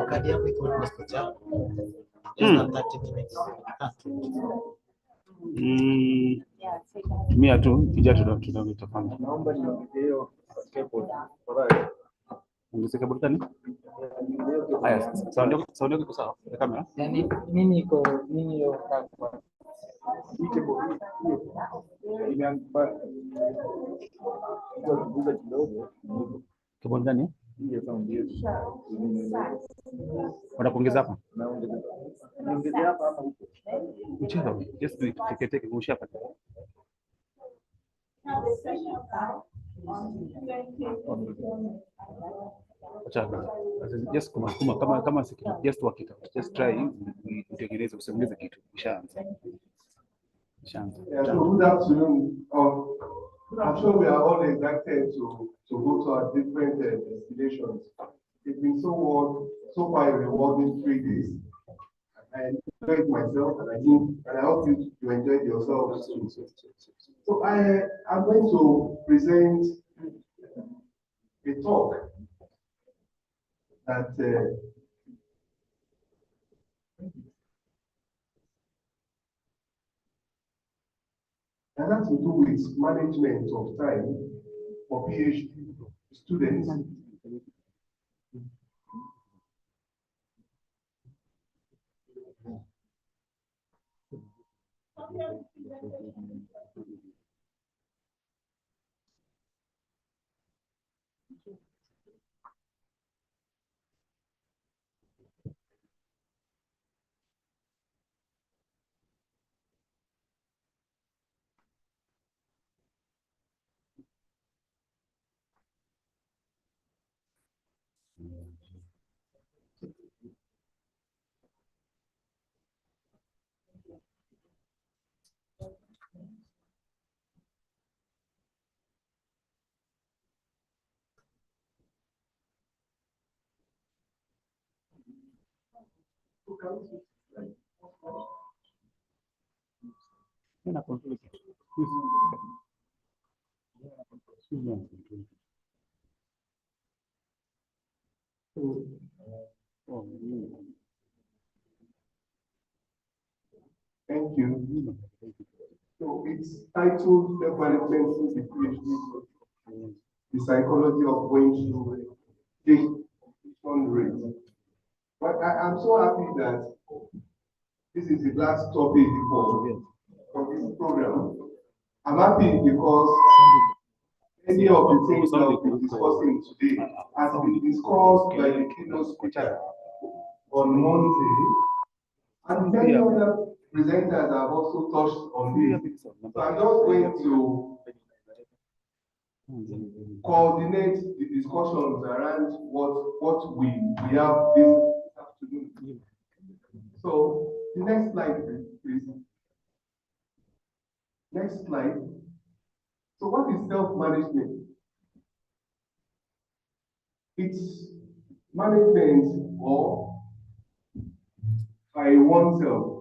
Kadi yangu iko na spot yako. Just 30 minutes. Mia tu kija tutafanya. Naomba niongezee hiyo cable. Ongezeka burudani. Haya, saundi iko sawa. Kamera. Yaani nini hiyo kwa Kibon gani? Wanakuongeza hapa? Naongezea hapa huko. Mchezo, just teke kushia hapa. Acha. Just kama just work it out. Just try utengeneze usiongeze kitu. Ushaanza. Yeah, so good afternoon. I'm sure we are all excited to go to our different destinations. It's been so far a rewarding 3 days. I enjoyed myself, and I hope you enjoyed yourselves too. So I'm going to present a talk that and has to do with management of time for PhD students. Thank you. So it's titled Self-Management in PhD, the Psychology of Going Through Dictation Rate. But I'm so happy that this is the last topic for this program. I'm happy because any of the things that we'll be discussing today has been discussed by the keynote speaker on Monday, and many other presenters have also touched on this. So I'm just going to coordinate the discussions around what we have this afternoon. So the next slide, please. Next slide. So what is self-management? It's management or by oneself.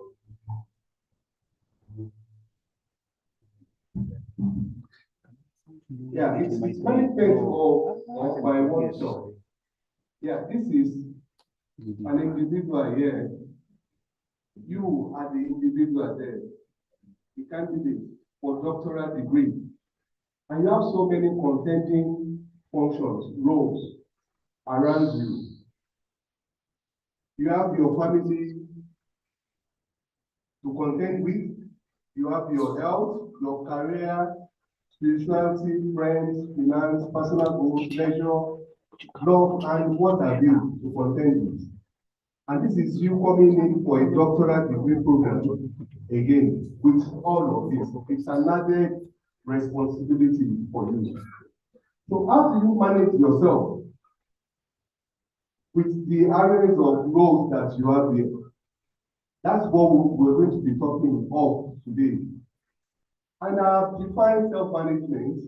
Yeah, it's management or by oneself. Yeah, this is an individual here. You are the individual there, the candidate for doctoral degree. And you have so many contending functions, roles around you. You have your family to contend with. You have your health, your career, spirituality, friends, finance, personal goals, leisure, love, and what have you to contend with. And this is you coming in for a doctoral degree program again with all of this. It's an added responsibility for you. So how do you manage yourself with the areas of roles that you have here? That's what we're going to be talking of today. And I've defined self-management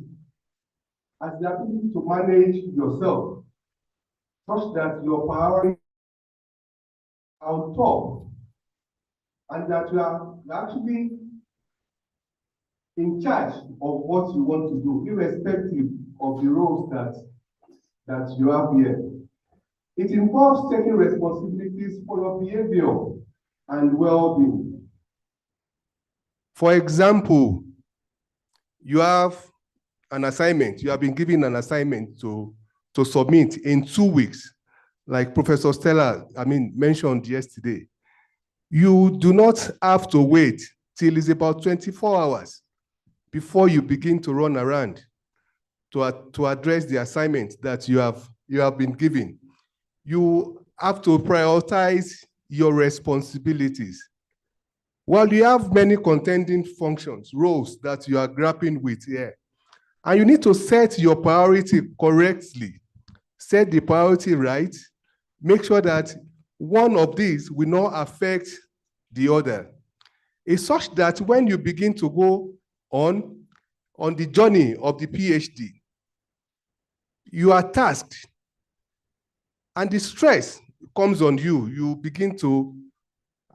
as the ability to manage yourself such that your priorities are on top and that you are actually in charge of what you want to do, irrespective of the roles that you have here. It involves taking responsibilities for your behavior and well-being. For example, you have an assignment, you have been given an assignment to submit in 2 weeks, like Professor Stella, mentioned yesterday. You do not have to wait till it's about 24 hours before you begin to run around to address the assignment that you have been given. You have to prioritize your responsibilities. While you have many contending functions, roles that you are grappling with here, and you need to set your priority correctly. Set the priority right. Make sure that one of these will not affect the other. It's such that when you begin to go on the journey of the PhD, you are tasked, and the stress comes on you. You begin to,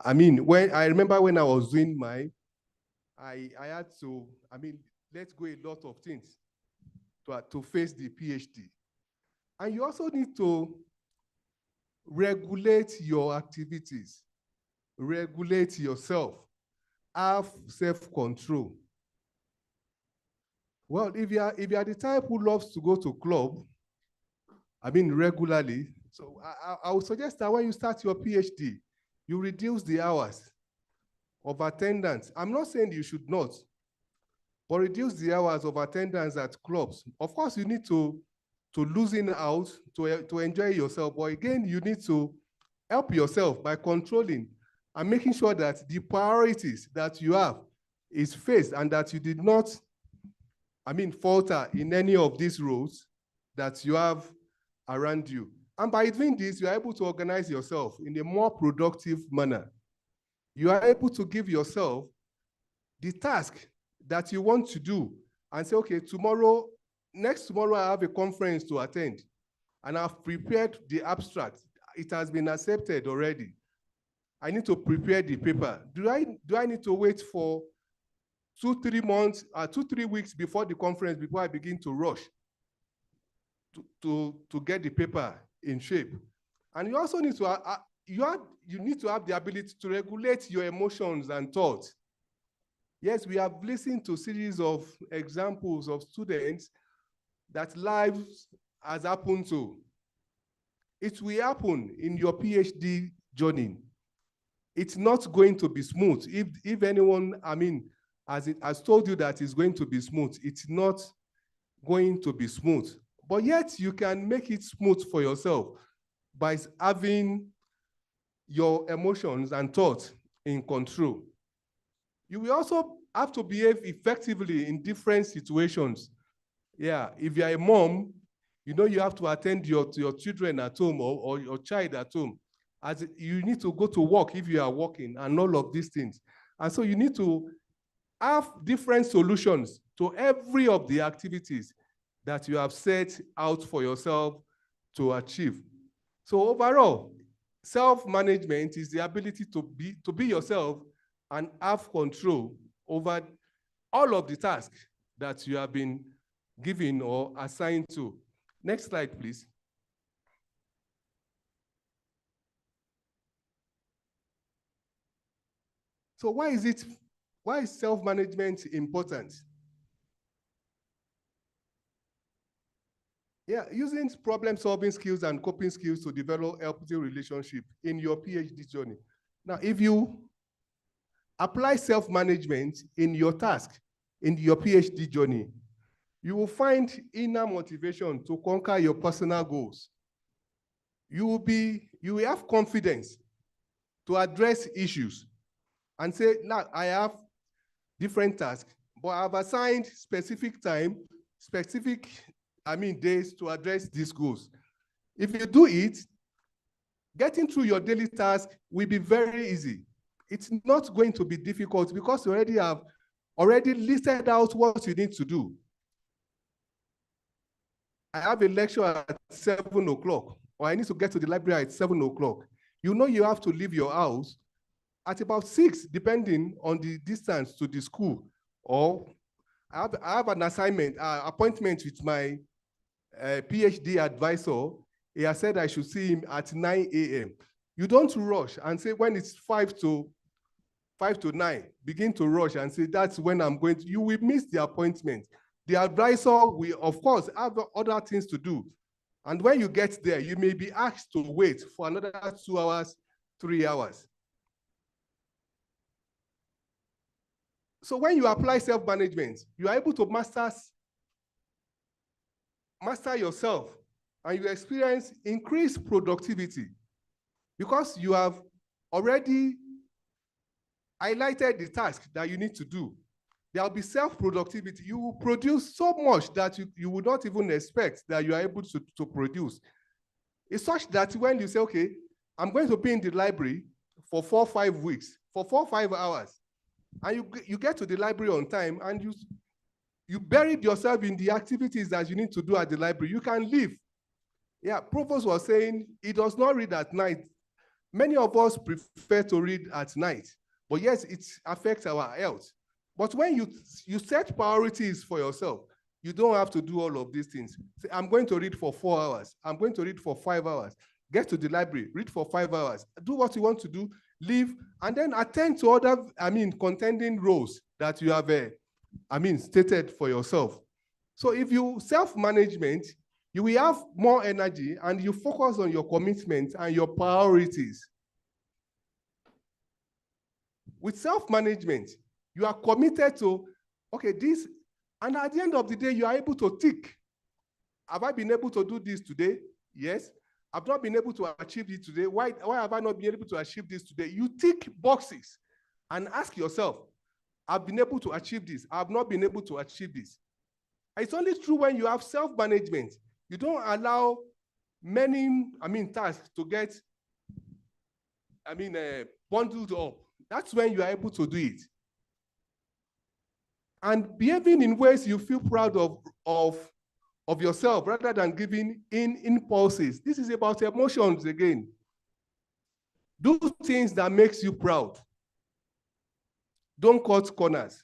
when I remember when I was doing mine, I had to, let go a lot of things to face the PhD. And you also need to regulate your activities, regulate yourself, have self-control. Well, if you are the type who loves to go to club, regularly, so I would suggest that when you start your PhD, you reduce the hours of attendance. I'm not saying you should not, but reduce the hours of attendance at clubs. Of course, you need to loosen out, to enjoy yourself. But again, you need to help yourself by controlling and making sure that the priorities that you have is faced and that you did not, falter in any of these roles that you have around you. And by doing this, you are able to organize yourself in a more productive manner. You are able to give yourself the task that you want to do and say, okay, next tomorrow I have a conference to attend and I've prepared the abstract. It has been accepted already. I need to prepare the paper. Do I need to wait for 2-3 weeks before the conference before I begin to rush to get the paper in shape? And you also need to you need to have the ability to regulate your emotions and thoughts. Yes, we have listened to a series of examples of students that lives has happened to. It will happen in your PhD journey. It's not going to be smooth. If anyone, has told you that it's going to be smooth, it's not going to be smooth. But yet you can make it smooth for yourself by having your emotions and thoughts in control. You will also have to behave effectively in different situations. Yeah, if you're a mom, you have to attend to your children at home or your child at home. As you need to go to work if you are working and all of these things. And so you need to have different solutions to every of the activities that you have set out for yourself to achieve. So overall, self-management is the ability to be yourself and have control over all of the tasks that you have been given or assigned to. Next slide, please. So why is self-management important? Yeah, using problem-solving skills and coping skills to develop healthy relationship in your PhD journey. Now, if you apply self-management in your task, in your PhD journey, you will find inner motivation to conquer your personal goals. You will have confidence to address issues and say, now I have different tasks, but I've assigned specific time, days to address these goals. If you do it, getting through your daily task will be very easy. It's not going to be difficult because you have already listed out what you need to do. I have a lecture at 7 o'clock, or I need to get to the library at 7 o'clock. You have to leave your house at about 6, depending on the distance to the school. Or I have an appointment with my PhD advisor he has said I should see him at 9 a.m. You don't rush and say when it's 5 to 9, begin to rush and say that's when I'm going to, you will miss the appointment. The advisor will, of course, have other things to do. And when you get there, you may be asked to wait for another 2 hours, 3 hours. So when you apply self-management, you are able to master yourself, and you experience increased productivity because you have already highlighted the task that you need to do. There will be self-productivity. You will produce so much that you would not even expect that you are able to produce. It's such that when you say, okay, I'm going to be in the library for 4 or 5 weeks, for 4 or 5 hours, and you get to the library on time, and you buried yourself in the activities that you need to do at the library, you can leave. Yeah, Provost was saying he does not read at night. Many of us prefer to read at night, but yes, it affects our health. But when you set priorities for yourself, you don't have to do all of these things. Say, I'm going to read for 4 hours. I'm going to read for 5 hours. Get to the library, read for 5 hours. Do what you want to do, leave, and then attend to other, contending roles that you have, stated for yourself. So if you self-management, you will have more energy and you focus on your commitment and your priorities. With self-management, you are committed to, okay, this, and at the end of the day, you are able to tick. Have I been able to do this today? Yes. I've not been able to achieve it today. Why have I not been able to achieve this today? You tick boxes and ask yourself, I've been able to achieve this. I've not been able to achieve this. It's only true when you have self-management. You don't allow many, tasks to get, bundled up. That's when you are able to do it. And behaving in ways you feel proud of yourself rather than giving in impulses. This is about emotions again. Do things that makes you proud. Don't cut corners.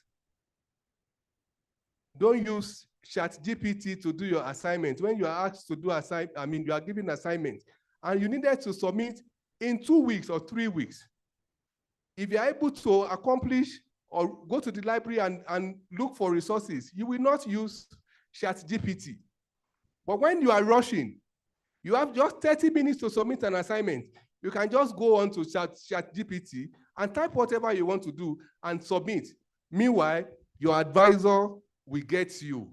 Don't use ChatGPT to do your assignment. When you are asked to do you are given assignment and you needed to submit in 2 weeks or 3 weeks. If you are able to accomplish or go to the library and look for resources, you will not use ChatGPT. But when you are rushing, you have just 30 minutes to submit an assignment. You can just go on to ChatGPT and type whatever you want to do and submit. Meanwhile, your advisor will get you.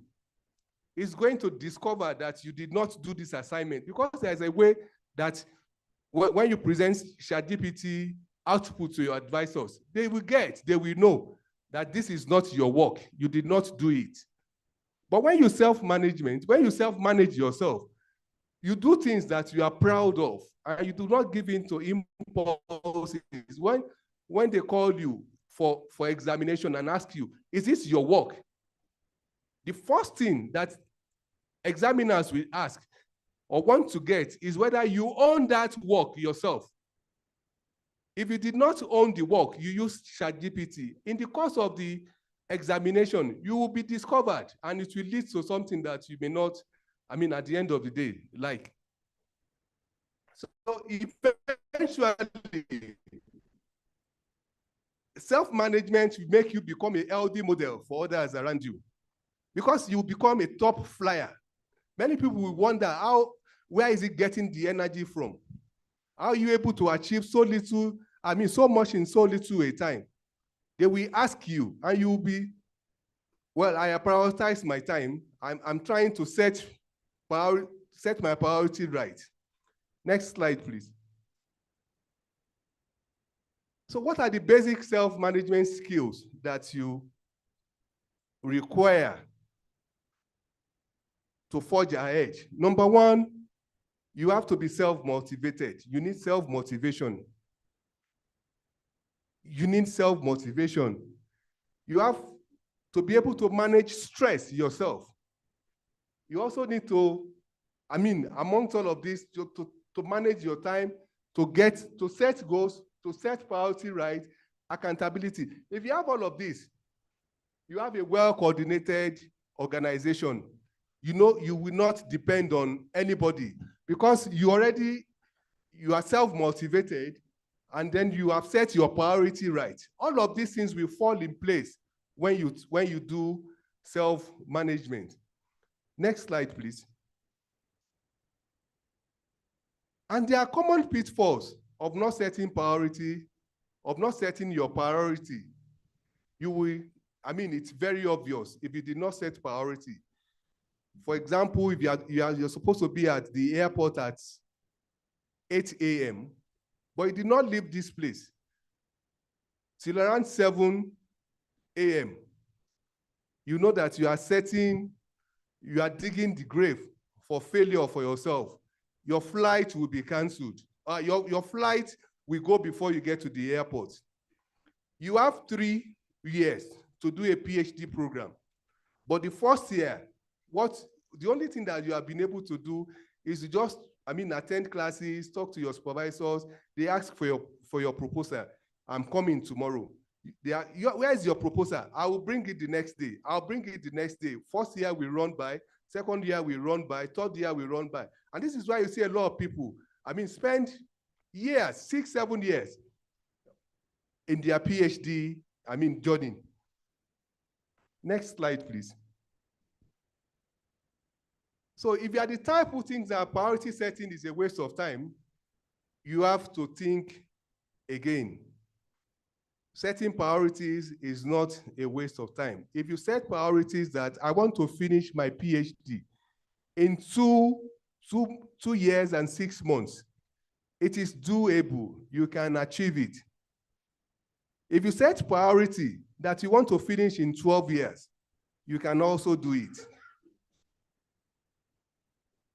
He's going to discover that you did not do this assignment because there's a way that when you present ChatGPT output to your advisors, they will know that this is not your work. You did not do it. But when you self-manage yourself, you do things that you are proud of, and you do not give in to impulses. When they call you for examination and ask you, is this your work? The first thing that examiners will ask or want to get is whether you own that work yourself. If you did not own the work, you use ChatGPT. In the course of the examination, you will be discovered, and it will lead to something that you may not, at the end of the day, like. So eventually, self-management will make you become a healthy model for others around you because you become a top flyer. Many people will wonder, where is it getting the energy from? How are you able to achieve so little, so much in so little a time? They will ask you, and you will be, well, I prioritize my time. I'm trying to set my priority right. Next slide, please. So what are the basic self-management skills that you require to forge ahead? Number one, you have to be self-motivated. You need self-motivation. You need self-motivation. You have to be able to manage stress yourself. You also need to, amongst all of this, to manage your time, to set goals, to set priority right, accountability. If you have all of this, you have a well-coordinated organization. You know you will not depend on anybody because you are self-motivated, and then you have set your priority right. All of these things will fall in place when you do self-management. Next slide, please. And there are common pitfalls of not setting priority, of not setting your priority. It's very obvious if you did not set priority. For example, if you're supposed to be at the airport at 8 a.m., but you did not leave this place till around 7 a.m., you know that you are digging the grave for failure for yourself. Your flight will be canceled. Your flight will go before you get to the airport. You have 3 years to do a PhD program. But the first year, the only thing that you have been able to do is to just, attend classes, talk to your supervisors. They ask for your proposal. I'm coming tomorrow. Where is your proposal? I will bring it the next day. I'll bring it the next day. First year we run by, second year we run by, third year we run by. And this is why you see a lot of people, spend years, 6, 7 years in their PhD, journey. Next slide, please. So if you are the type who thinks that priority setting is a waste of time, you have to think again. Setting priorities is not a waste of time. If you set priorities that I want to finish my PhD in 2 years and 6 months, it is doable. You can achieve it. If you set priority that you want to finish in 12 years, you can also do it.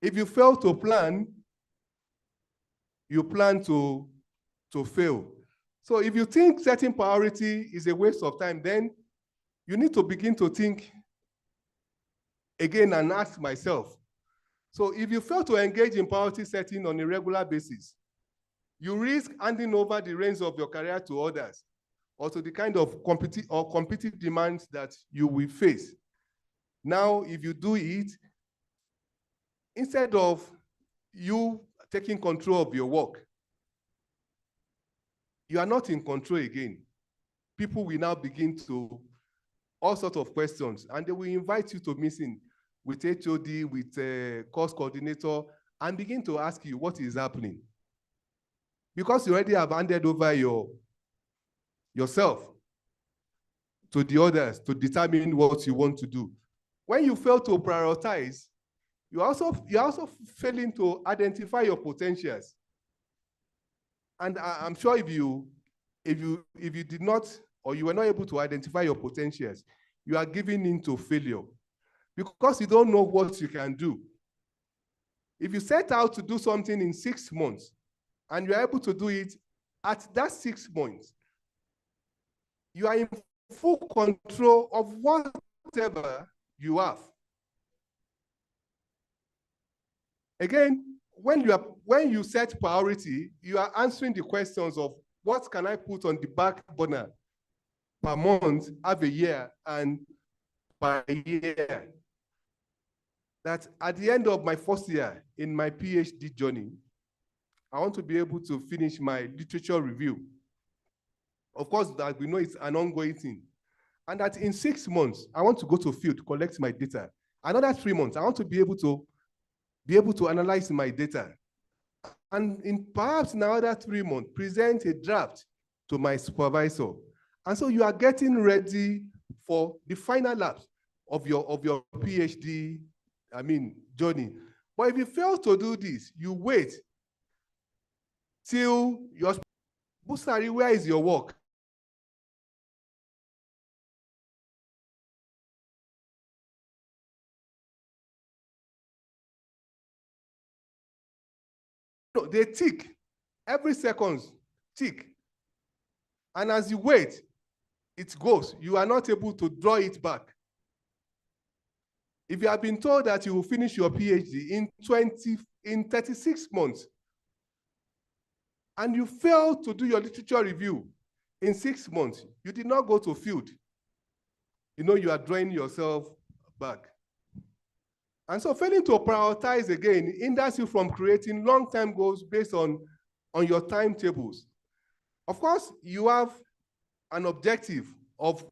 If you fail to plan, you plan to fail. So if you think setting priority is a waste of time, then you need to begin to think again and ask myself. So if you fail to engage in priority setting on a regular basis, you risk handing over the reins of your career to others or to the kind of competitive demands that you will face. Now, if you do it, instead of you taking control of your work, you are not in control again. People will now begin to all sorts of questions, and they will invite you to meeting with HOD, with a course coordinator, and begin to ask you what is happening. Because you already have handed over yourself to the others to determine what you want to do. When you fail to prioritize, you're also failing to identify your potentials. And I'm sure if you did not, or you were not able to identify your potentials, you are giving into failure because you don't know what you can do. If you set out to do something in 6 months and you're able to do it at that 6 months, you are in full control of whatever you have. Again, when you set priority, you are answering the questions of what can I put on the back burner per month, half a year, and per year. That at the end of my first year in my PhD journey, I want to be able to finish my literature review. Of course, that we know it's an ongoing thing. And that in 6 months, I want to go to field, collect my data. Another 3 months, I want to be able to analyze my data. And in perhaps another 3 months, present a draft to my supervisor. And so you are getting ready for the final lap of your PhD, journey. But if you fail to do this, you wait till your Busari, where is your work? No, they tick. Every second, tick. And as you wait, it goes. You are not able to draw it back. If you have been told that you will finish your PhD in 36 months, and you fail to do your literature review in 6 months, you did not go to field. You know you are drawing yourself back. And so failing to prioritize again hinders you from creating long-term goals based on your timetables. Of course, you have an objective of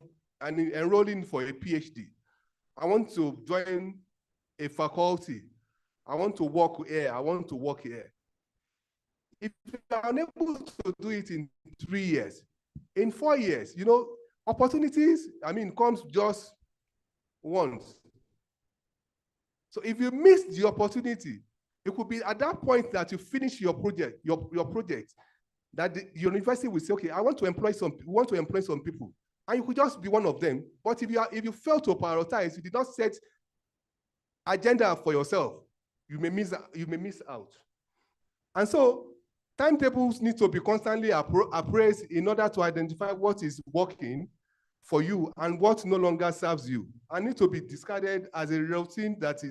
enrolling for a PhD. I want to join a faculty. I want to work here. I want to work here. If you are unable to do it in 3 years, in 4 years, you know, opportunities, comes just once. So if you miss the opportunity, it could be at that point that you finish your project, your project, that the university will say, okay, we want to employ some people, and you could just be one of them. But if you fail to prioritize, you did not set agenda for yourself, you may miss out. And so timetables need to be constantly appraised in order to identify what is working for you and what no longer serves you, and need to be discarded as a routine that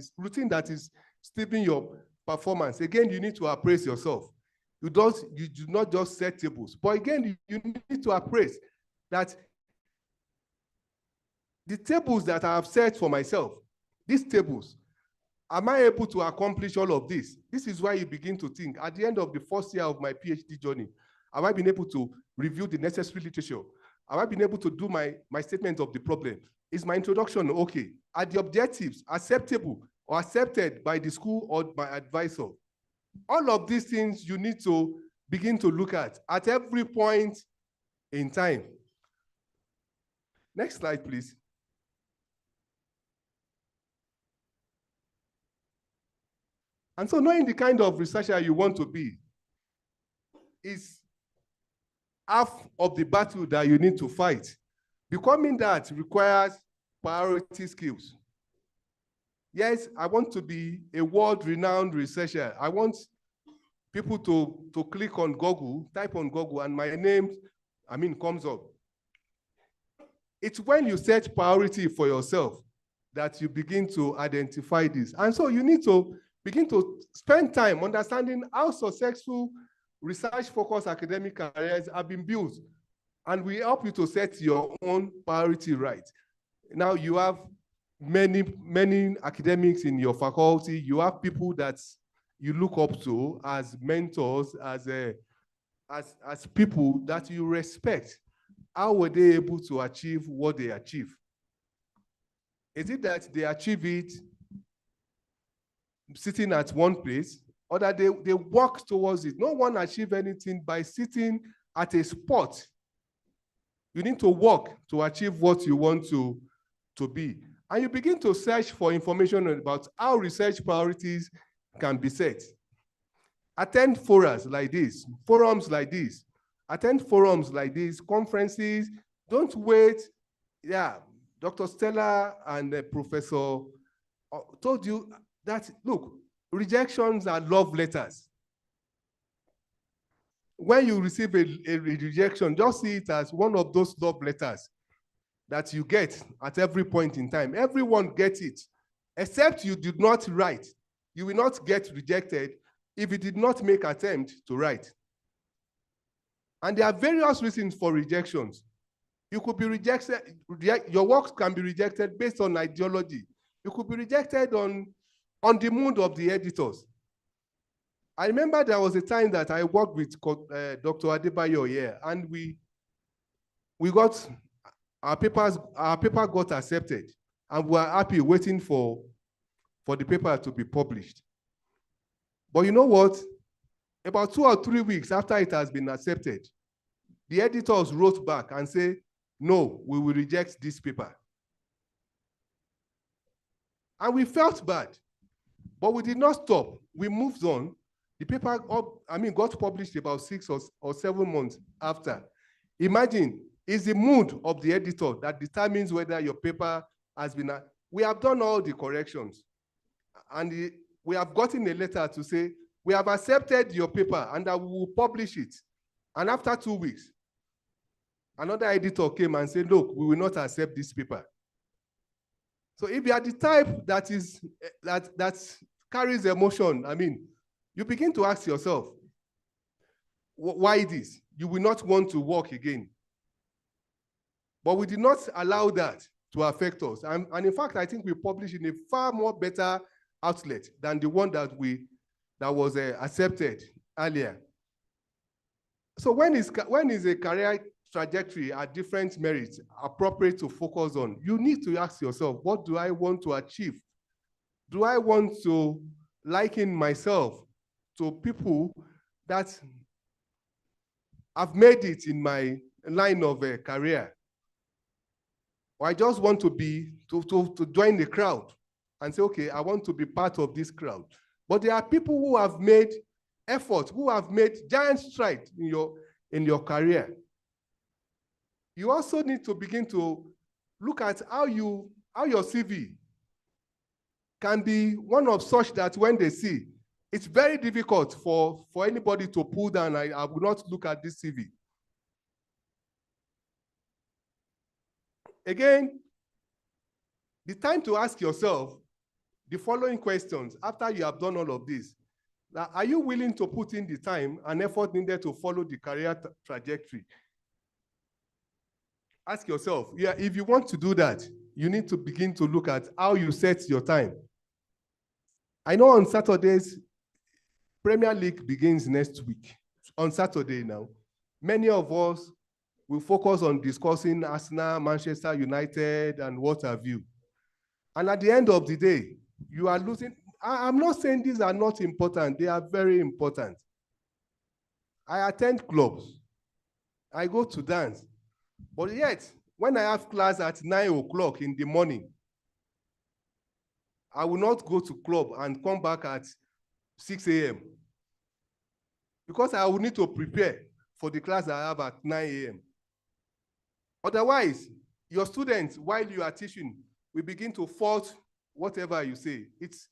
is steeping your performance. Again, you need to appraise yourself. You do not just set tables, but again, you need to appraise that the tables that I have set for myself, these tables, am I able to accomplish all of this? This is why you begin to think, at the end of the first year of my PhD journey, have I been able to review the necessary literature? Have I been able to do my statement of the problem? Is my introduction okay? Are the objectives acceptable or accepted by the school or my advisor? All of these things you need to begin to look at every point in time. Next slide, please. And so knowing the kind of researcher you want to be is half of the battle that you need to fight. Becoming that requires priority skills. Yes, I want to be a world-renowned researcher. I want people to click on Google, type on Google, and my name, comes up. It's when you set priority for yourself that you begin to identify this. And so you need to begin to spend time understanding how successful research-focused academic careers have been built, and we help you to set your own priority right. Now you have many academics in your faculty. You have people that you look up to as mentors, as people that you respect. How were they able to achieve what they achieve? Is it that they achieve it sitting at one place, or that they work towards it? No one achieves anything by sitting at a spot. You need to work to achieve what you want to be. And you begin to search for information about how research priorities can be set. Attend forums like this, attend forums like this, conferences. Don't wait. Yeah, Dr. Stella and Professor told you that, look, rejections are love letters. When you receive a rejection, just see it as one of those love letters that you get at every point in time. Everyone gets it, except you did not write. You will not get rejected if you did not make attempt to write. And there are various reasons for rejections. You could be rejected, your work can be rejected based on ideology. You could be rejected on the mood of the editors. I remember there was a time that I worked with Dr. Adebayo here, and we got our paper got accepted, and we were happy waiting for the paper to be published. But you know what? About 2 or 3 weeks after it has been accepted, the editors wrote back and said, no, we will reject this paper. And we felt bad, but we did not stop. We moved on. The paper got published about 6 or 7 months after. Imagine, it's the mood of the editor that determines whether your paper has been. We have done all the corrections, and we have gotten a letter to say, we have accepted your paper and that we will publish it. And after 2 weeks, another editor came and said, look, we will not accept this paper. So if you are the type that carries emotion, you begin to ask yourself, why this? You will not want to work again. But we did not allow that to affect us. And in fact, I think we published in a far more better outlet than the one that was accepted earlier. So when is a career trajectory at different merits appropriate to focus on? You need to ask yourself, what do I want to achieve? Do I want to liken myself to people that have made it in my line of a career? Or I just want to join the crowd and say, okay, I want to be part of this crowd. But there are people who have made effort, who have made giant strides in your career. You also need to begin to look at how your CV can be one of such that when they see, it's very difficult for anybody to pull down. I will not look at this CV. Again, the time to ask yourself the following questions after you have done all of this. Now, are you willing to put in the time and effort needed to follow the career trajectory? Ask yourself, yeah, if you want to do that, you need to begin to look at how you set your time. I know on Saturdays, Premier League begins next week. On Saturday now, many of us will focus on discussing Arsenal, Manchester United, and what have you. And at the end of the day, you are losing. I'm not saying these are not important. They are very important. I attend clubs. I go to dance. But yet, when I have class at 9 o'clock in the morning, I will not go to club and come back at 6 a.m. because I will need to prepare for the class I have at 9 a.m. Otherwise, your students, while you are teaching, will begin to fault whatever you say. It's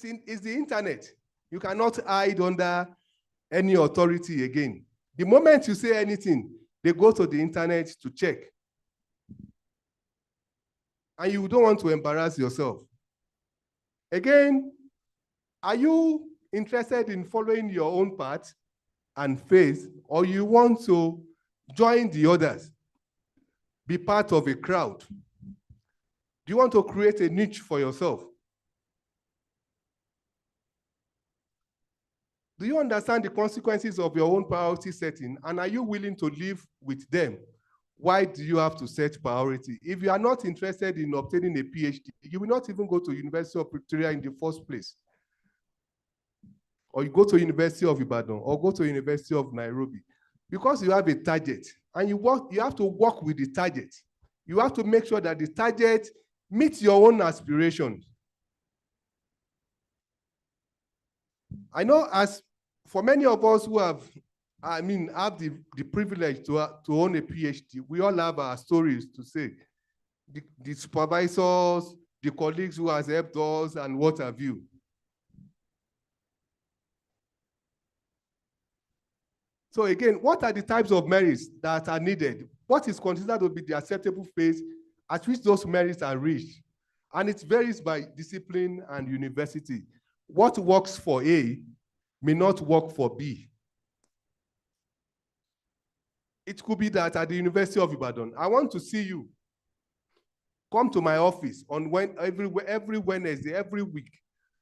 the internet. You cannot hide under any authority again. The moment you say anything, they go to the internet to check. And you don't want to embarrass yourself. Again, are you interested in following your own path and faith, or you want to join the others, be part of a crowd? Do you want to create a niche for yourself? Do you understand the consequences of your own priority setting, and are you willing to live with them? Why do you have to set priority? If you are not interested in obtaining a PhD, you will not even go to University of Pretoria in the first place. Or you go to University of Ibadan, or go to University of Nairobi, because you have a target, and you have to work with the target. You have to make sure that the target meets your own aspirations. I know, as for many of us who have the privilege to own a PhD, we all have our stories to say. The supervisors, the colleagues who has helped us, and what have you. So again, what are the types of merits that are needed? What is considered to be the acceptable phase at which those merits are reached? And it varies by discipline and university. What works for A may not work for B. It could be that at the University of Ibadan, I want to see you. Come to my office on every Wednesday, every week.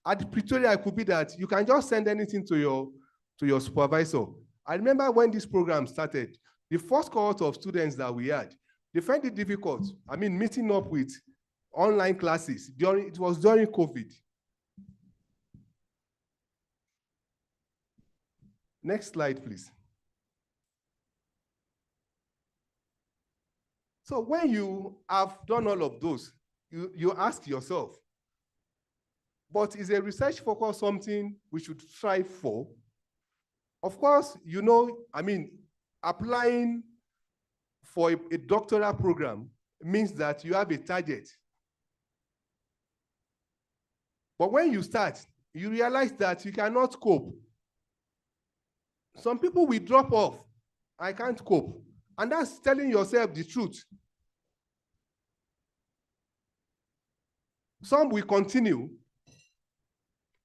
At Pretoria, it could be that you can just send anything to your supervisor. I remember when this program started, the first cohort of students that we had, they found it difficult. Meeting up with online classes. It was during COVID. Next slide, please. So when you have done all of those, you ask yourself, but is a research focus something we should strive for? Of course, applying for a doctoral program means that you have a target. But when you start, you realize that you cannot cope. Some people will drop off. I can't cope. And that's telling yourself the truth. Some will continue.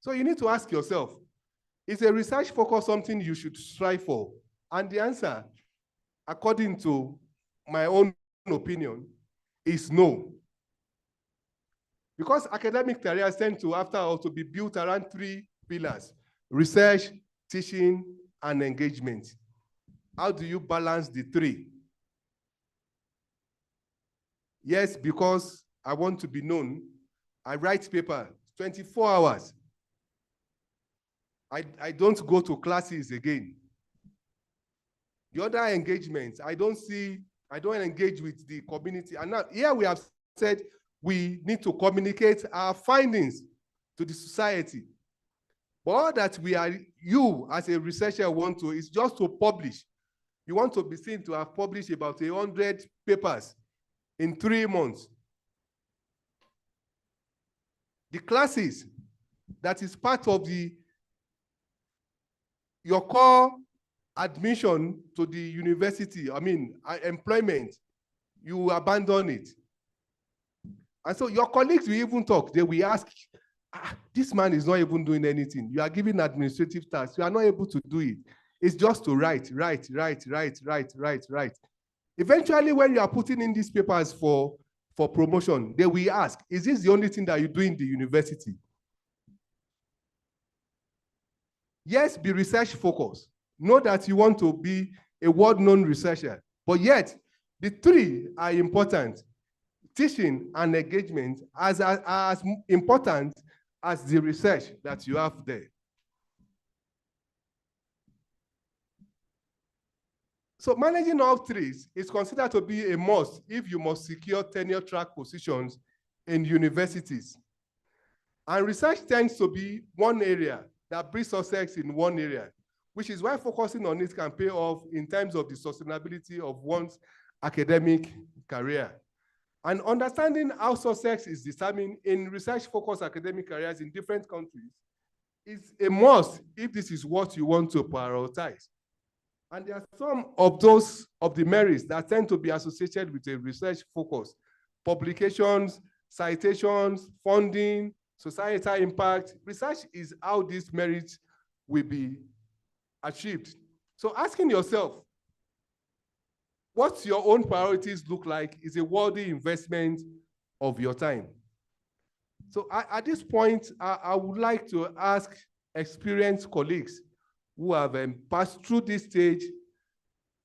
So you need to ask yourself, is a research focus something you should strive for? And the answer, according to my own opinion, is no. Because academic careers tend to, after all, to be built around 3 pillars: research, teaching, and engagement. How do you balance the 3? Yes, because I want to be known, I write paper 24 hours. I don't go to classes again. The other engagements, I don't engage with the community. And now here we have said we need to communicate our findings to the society. But all that you as a researcher want to is just to publish. You want to be seen to have published about 100 papers in 3 months. The classes, that is part of your core admission to the university, employment, you abandon it. And so your colleagues will even talk. They will ask, this man is not even doing anything. You are giving administrative tasks. You are not able to do it. It's just to write. Eventually, when you are putting in these papers for promotion, they will ask, is this the only thing that you do in the university? Yes, be research focused. Know that you want to be a world-known researcher, but yet the 3 are important. Teaching and engagement are as important as the research that you have there. So managing all 3 is considered to be a must if you must secure tenure track positions in universities. And research tends to be one area that brings success in one area, which is why focusing on it can pay off in terms of the sustainability of one's academic career. And understanding how success is determined in research-focused academic careers in different countries is a must if this is what you want to prioritize. And there are some of the merits that tend to be associated with a research focus: publications, citations, funding, societal impact. Research is how these merits will be achieved. So asking yourself, what's your own priorities look like is a worthy investment of your time. So at this point, I would like to ask experienced colleagues who have passed through this stage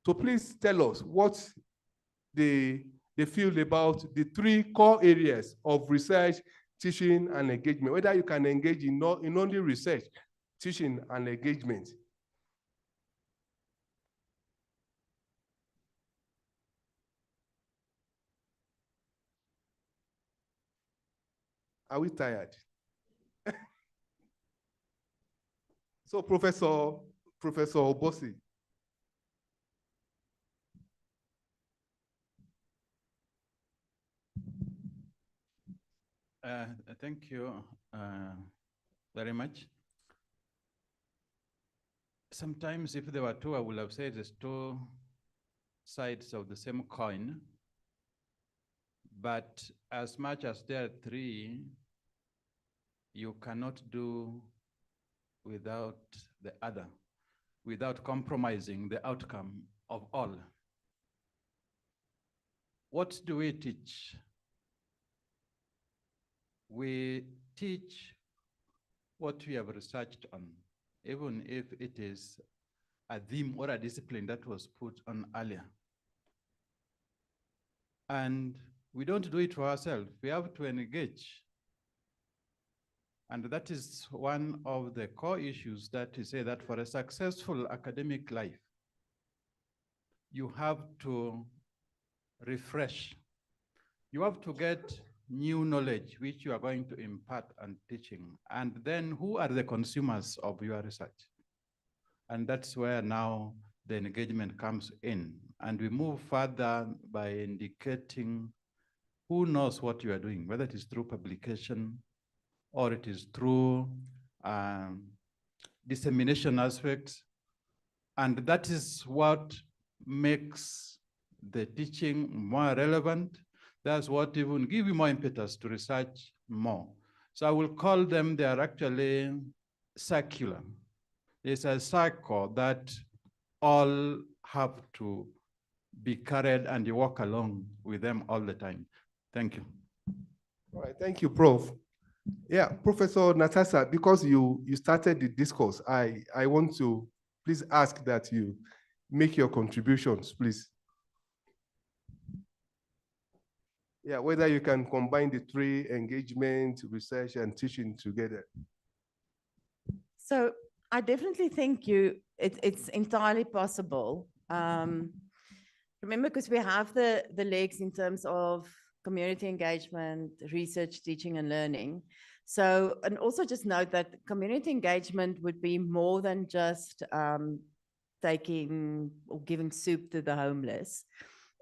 to please tell us what they feel about the 3 core areas of research, teaching, and engagement, whether you can engage in only research, teaching, and engagement. Are we tired? So Professor Obosi. Thank you very much. Sometimes if there were 2, I would have said there's 2 sides of the same coin. But as much as there are 3, you cannot do without the other, without compromising the outcome of all. What do we teach? We teach what we have researched on, even if it is a theme or a discipline that was put on earlier. And we don't do it for ourselves. We have to engage. And that is one of the core issues that we say that for a successful academic life, you have to refresh. You have to get new knowledge, which you are going to impart and teaching. And then who are the consumers of your research? And that's where now the engagement comes in. And we move further by indicating who knows what you are doing, whether it is through publication or it is through dissemination aspects. And that is what makes the teaching more relevant. That's what even give you more impetus to research more. So I will call them, they are actually circular. It's a cycle that all have to be carried and you walk along with them all the time. Thank you. All right, thank you, Prof. Yeah, Professor Natasha, because you started the discourse, I want to please ask that you make your contributions, please. Yeah, whether you can combine the three: engagement, research, and teaching together. So I definitely think it's entirely possible. Remember, because we have the legs in terms of community engagement, research, teaching, and learning. So, and also just note that community engagement would be more than just taking or giving soup to the homeless.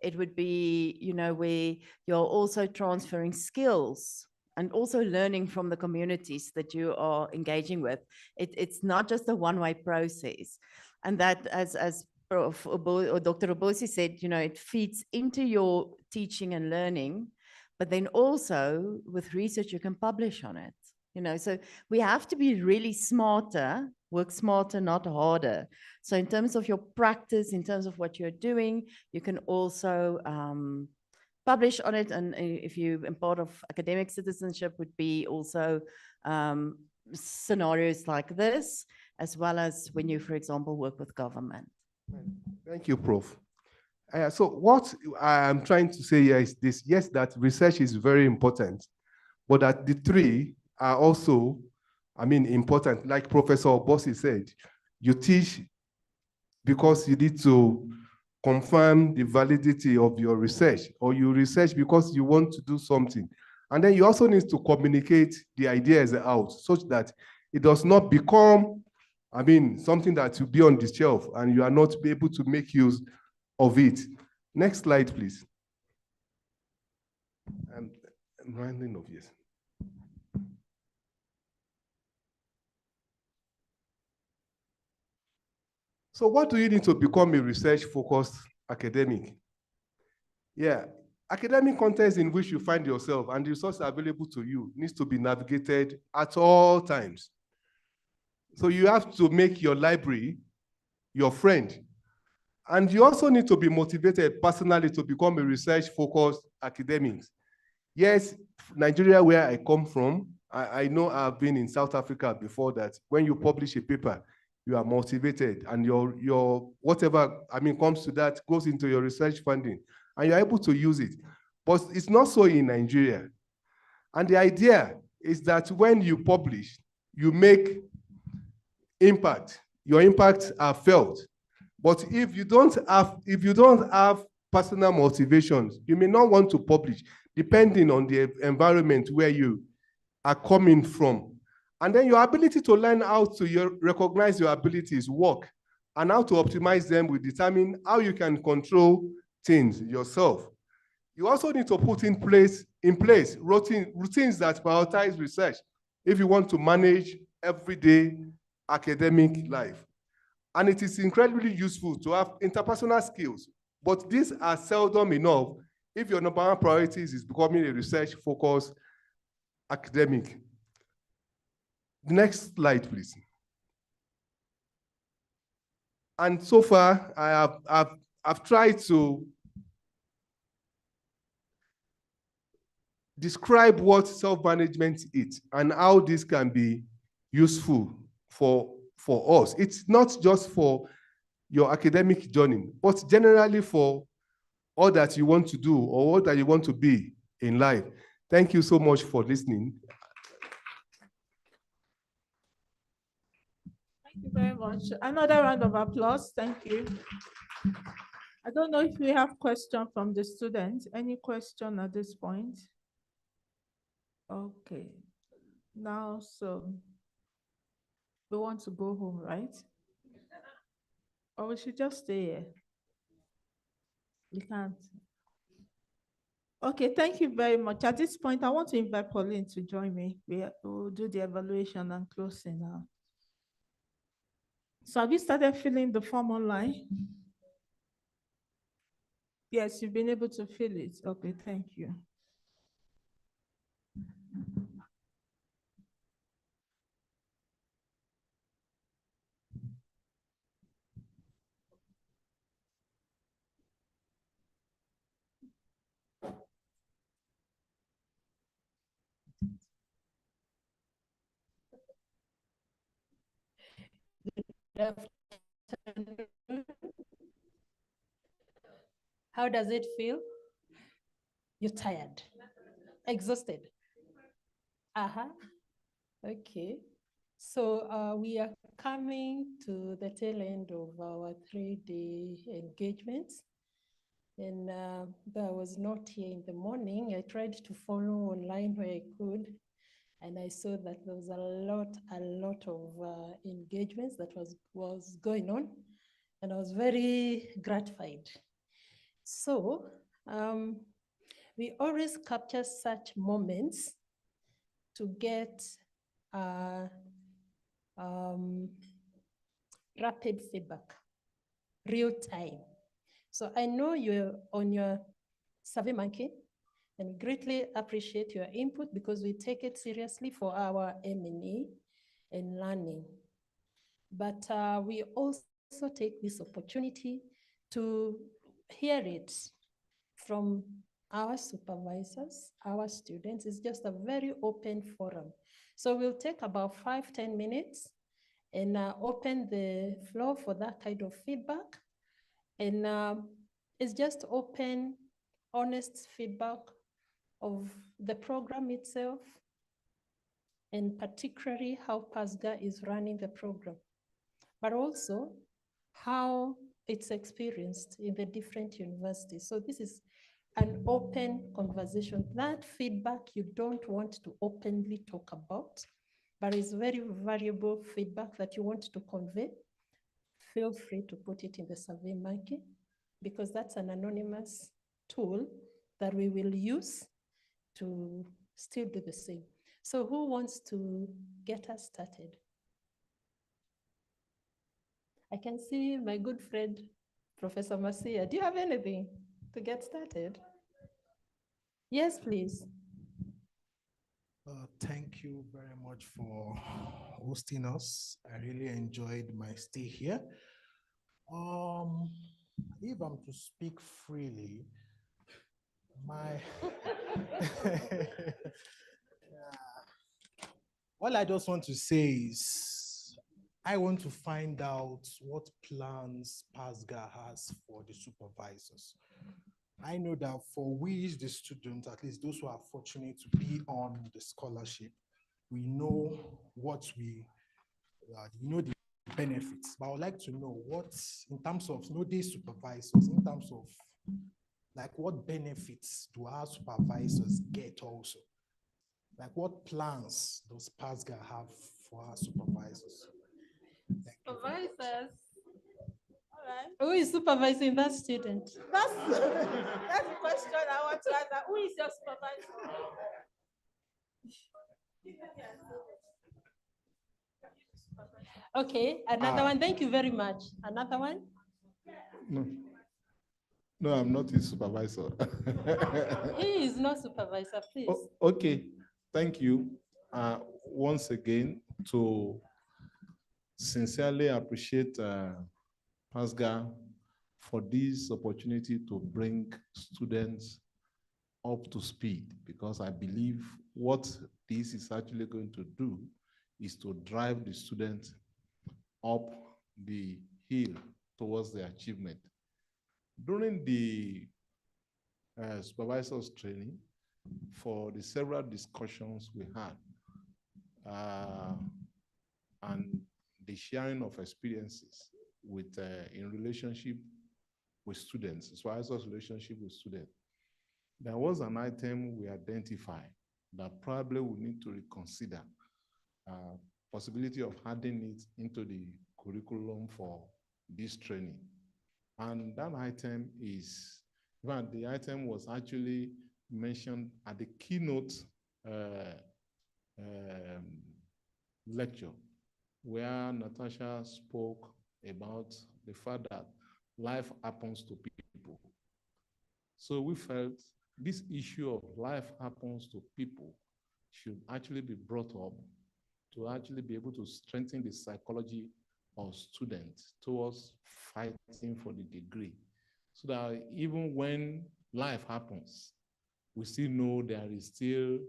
It would be, you know, where you're also transferring skills and also learning from the communities that you are engaging with. It's not just a one-way process. And that, as Prof. Or Dr. Obosi said, you know, it feeds into your teaching and learning, but then also with research, you can publish on it. You know, so we have to be really smarter, work smarter, not harder. So in terms of your practice, in terms of what you're doing, you can also publish on it. And if you, and part of academic citizenship would be also scenarios like this, as well as when you, for example, work with government. Thank you, Prof. So what I'm trying to say here is this: yes, that research is very important, but that the three are also, I mean, important. Like Professor Obosi said, you teach because you need to confirm the validity of your research, or you research because you want to do something. And then you also need to communicate the ideas out such that it does not become, I mean, something that will be on the shelf and you are not able to make use of it. Next slide, please. I'm reminding of this. So what do you need to become a research-focused academic? Yeah, academic context in which you find yourself and the resources available to you needs to be navigated at all times. So you have to make your library your friend. And you also need to be motivated personally to become a research-focused academic. Yes, Nigeria, where I come from, I know I've been in South Africa before that. When you publish a paper, you are motivated and your whatever, I mean, comes to that goes into your research funding and you're able to use it. But it's not so in Nigeria. And the idea is that when you publish, you make impact. Your impacts are felt. But if you don't have personal motivations, you may not want to publish, depending on the environment where you are coming from. And then your ability to learn how to recognize your abilities, work, and how to optimize them will determine how you can control things yourself. You also need to put in place routines that prioritize research if you want to manage everyday academic life. And it is incredibly useful to have interpersonal skills, but these are seldom enough if your number one priority is becoming a research-focused academic. The next slide, please. And so far, I've tried to describe what self-management is and how this can be useful for us. It's not just for your academic journey, but generally for all that you want to do or all that you want to be in life. Thank you so much for listening. Thank you very much. Another round of applause. Thank you. I don't know if we have questions from the students. Any question at this point? Okay. Now, so we want to go home, right? Or we should just stay here? We can't. Okay, thank you very much. At this point, I want to invite Pauline to join me. We will do the evaluation and closing now. So have you started filling the form online? Yes, you've been able to fill it. Okay, thank you. afternoon. How does it feel? You're tired, exhausted. Okay. So we are coming to the tail end of our 3-day engagement. And I was not here in the morning. I tried to follow online where I could. And I saw that there was a lot of engagements that was going on. And I was very gratified. So we always capture such moments to get rapid feedback, real time. So I know you're on your SurveyMonkey, and greatly appreciate your input because we take it seriously for our M&E and learning. But we also take this opportunity to hear it from our supervisors, our students. It's just a very open forum. So we'll take about 5-10 minutes and open the floor for that kind of feedback. And it's just open, honest feedback of the program itself, and particularly how PASGA is running the program, but also how it's experienced in the different universities. So this is an open conversation. That feedback you don't want to openly talk about, but it's very valuable feedback that you want to convey. Feel free to put it in the SurveyMonkey, because that's an anonymous tool that we will use to still do the same. So who wants to get us started? I can see my good friend, Professor Masia. Do you have anything to get started? Yes, please. Thank you very much for hosting us. I really enjoyed my stay here. If I'm to speak freely, all I just want to say is I want to find out what plans PASGA has for the supervisors. I know that for we, the students, at least those who are fortunate to be on the scholarship, we know what we know the benefits. But I would like to know what, in terms of these supervisors, in terms of like what benefits do our supervisors get also? Like what plans does PASGA have for our supervisors? Supervisors. All right. Who is supervising that student? That's the question I want to answer. Who is your supervisor? Okay, another one. Thank you very much. Another one? No, I'm not his supervisor. He is not supervisor, please. Okay, thank you. Once again, to sincerely appreciate PASGA for this opportunity to bring students up to speed, because I believe what this is actually going to do is to drive the students up the hill towards their achievement. During the supervisors training, for the several discussions we had, and the sharing of experiences with in relationship with students, supervisors' relationship with students, there was an item we identified that probably we need to reconsider, possibility of adding it into the curriculum for this training. And that item is, well, the item was actually mentioned at the keynote lecture, where Natasha spoke about the fact that life happens to people. So we felt this issue of life happens to people should actually be brought up to actually be able to strengthen the psychology of students towards fighting for the degree, so that even when life happens, we still know there is still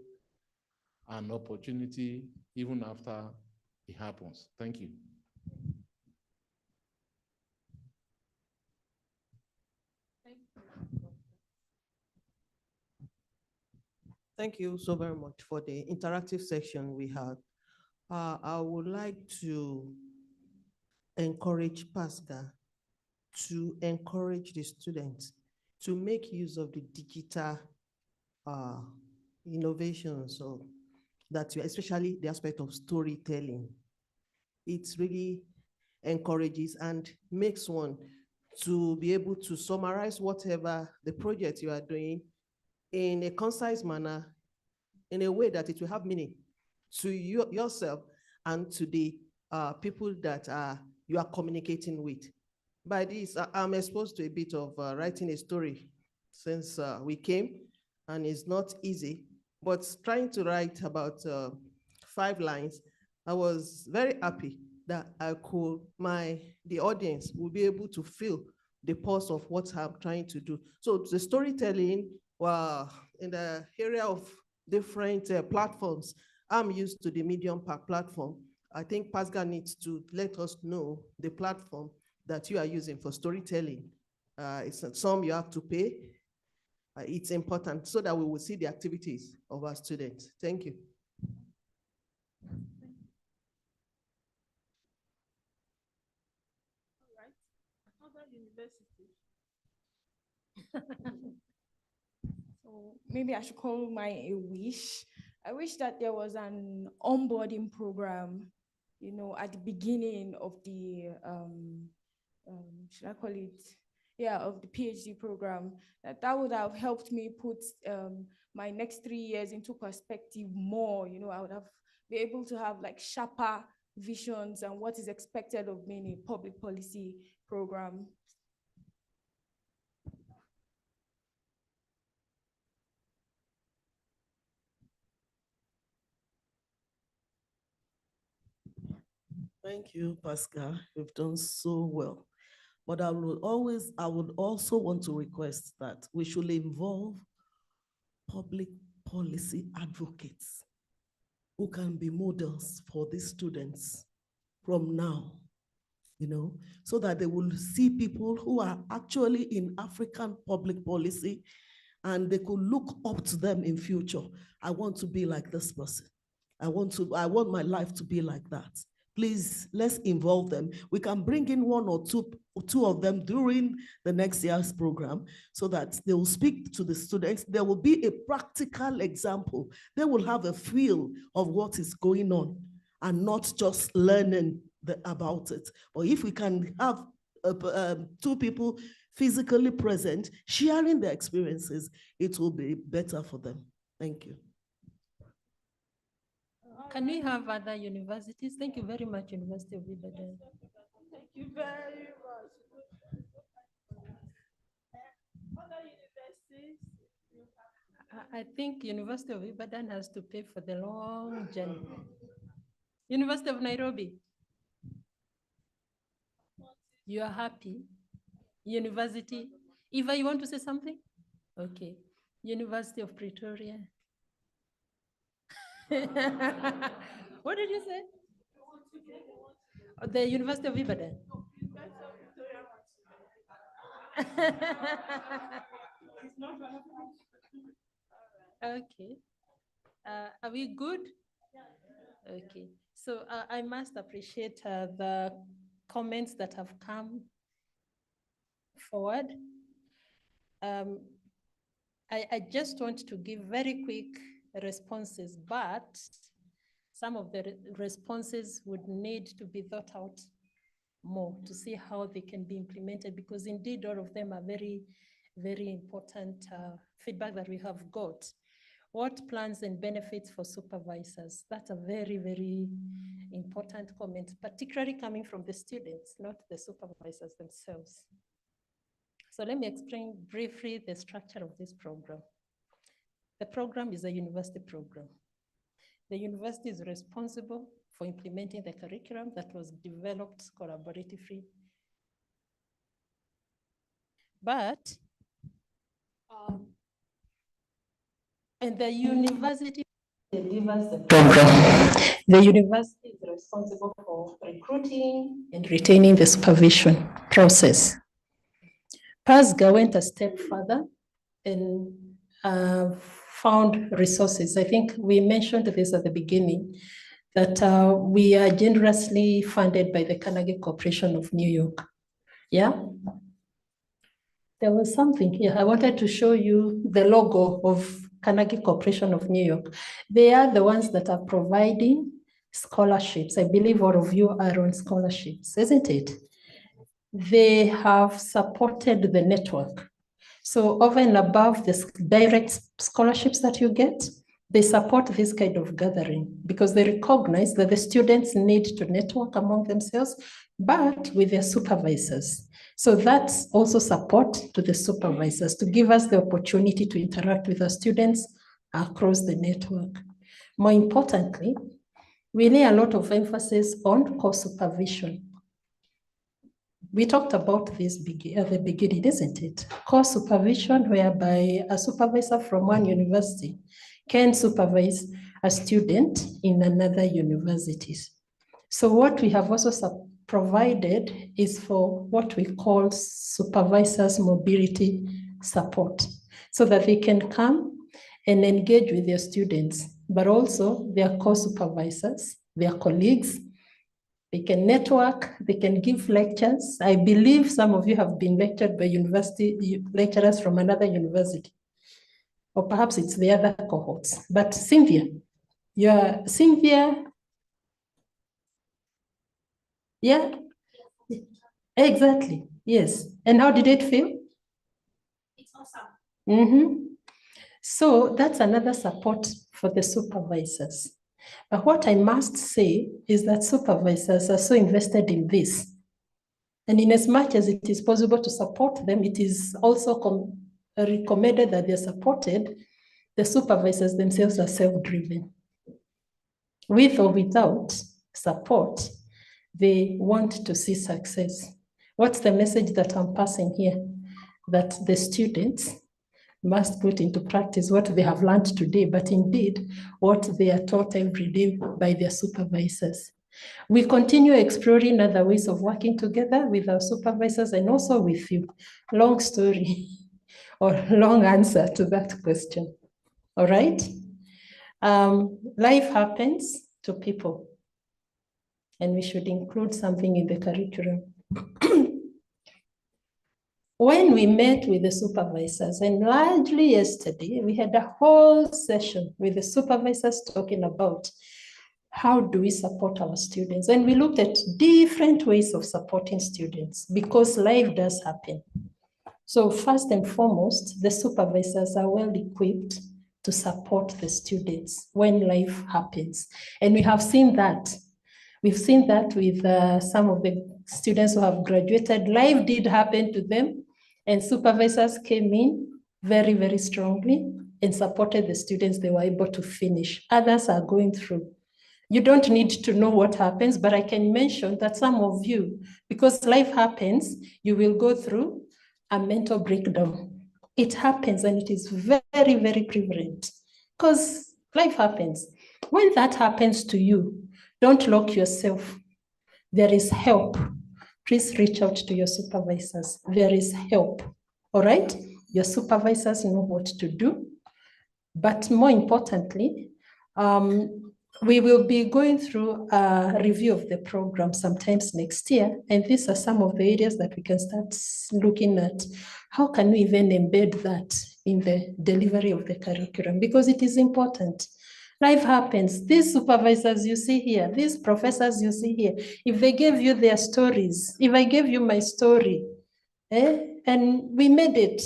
an opportunity even after it happens. Thank you. Thank you so very much for the interactive section we had. I would like to encourage Pascal to encourage the students to make use of the digital innovations, so that especially the aspect of storytelling. It really encourages and makes one to be able to summarize whatever the project you are doing in a concise manner, in a way that it will have meaning to yourself and to the people that you are communicating with. By this, I'm exposed to a bit of writing a story since we came, and it's not easy, but trying to write about 5 lines, I was very happy that the audience will be able to feel the pulse of what I'm trying to do. So the storytelling, well, in the area of different platforms, I'm used to the Medium platform. I think Pascal needs to let us know the platform that you are using for storytelling. It's some you have to pay. It's important so that we will see the activities of our students. Thank you. All right. Another university. So maybe I should call mine a wish. I wish that there was an onboarding program, you know, at the beginning of the, should I call it? Yeah, of the PhD program. That would have helped me put my next 3 years into perspective more. You know, I would have been able to have like sharper visions and what is expected of me in a public policy program. Thank you, Pascal. You've done so well. But I would also want to request that we should involve public policy advocates who can be models for these students from now, you know, so that they will see people who are actually in African public policy and they could look up to them in future. I want to be like this person. I want my life to be like that. Please, let's involve them. We can bring in 1 or 2 of them during the next year's program so that they will speak to the students. There will be a practical example. They will have a feel of what is going on and not just learning about it. Or if we can have 2 people physically present, sharing their experiences, it will be better for them. Thank you. Can we have other universities? Thank you very much, University of Ibadan. Thank you very much. Other universities? I think University of Ibadan has to pay for the long journey. University of Nairobi. You are happy? University. Eva, you want to say something? Okay. University of Pretoria. What did you say? The University of Ibadan. Okay. Are we good? Okay. So I must appreciate the comments that have come forward. I just want to give very quick responses, but some of the responses would need to be thought out more to see how they can be implemented, because indeed all of them are very, very important feedback that we have got. What plans and benefits for supervisors? That's a very, very important comment, particularly coming from the students, not the supervisors themselves. So let me explain briefly the structure of this program. The program is a university program. The university is responsible for implementing the curriculum that was developed collaboratively. But, and the university delivers the program. The university is responsible for recruiting and retaining the supervision process. PASGA went a step further and found resources. I think we mentioned this at the beginning, that we are generously funded by the Carnegie Corporation of New York. Yeah? There was something here. I wanted to show you the logo of Carnegie Corporation of New York. They are the ones that are providing scholarships. I believe all of you are on scholarships, isn't it? They have supported the network. So over and above the direct scholarships that you get, they support this kind of gathering because they recognize that the students need to network among themselves, but with their supervisors. So that's also support to the supervisors to give us the opportunity to interact with our students across the network. More importantly, we lay a lot of emphasis on co-supervision. We talked about this at the beginning, isn't it? Co-supervision, whereby a supervisor from one university can supervise a student in another university. So what we have also provided is for what we call supervisors mobility support, so that they can come and engage with their students, but also their co-supervisors, their colleagues. They can network, they can give lectures. I believe some of you have been lectured by university lecturers from another university, or perhaps it's the other cohorts. But Cynthia, Cynthia, yeah, exactly, yes. And how did it feel? It's awesome. So that's another support for the supervisors. But what I must say is that supervisors are so invested in this. And in as much as it is possible to support them, it is also recommended that they're supported. The supervisors themselves are self-driven. With or without support, they want to see success. What's the message that I'm passing here? That the students must put into practice what they have learned today, but indeed what they are taught every day by their supervisors. We continue exploring other ways of working together with our supervisors and also with you. Long story or long answer to that question. All right? Life happens to people, and we should include something in the curriculum. When we met with the supervisors, and largely yesterday, we had a whole session with the supervisors talking about how do we support our students? And we looked at different ways of supporting students because life does happen. So first and foremost, the supervisors are well equipped to support the students when life happens. And we have seen that. We've seen that with some of the students who have graduated. Life did happen to them, and supervisors came in very, very strongly and supported the students. They were able to finish. Others are going through. You don't need to know what happens, but I can mention that some of you, because life happens, you will go through a mental breakdown. It happens, and it is very, very prevalent because life happens. When that happens to you, don't lock yourself. There is help. Please reach out to your supervisors. There is help. All right? Your supervisors know what to do. But more importantly, we will be going through a review of the program sometimes next year. And these are some of the areas that we can start looking at. How can we even embed that in the delivery of the curriculum? Because it is important. Life happens. These supervisors you see here, these professors you see here, if they gave you their stories, if I gave you my story, and we made it,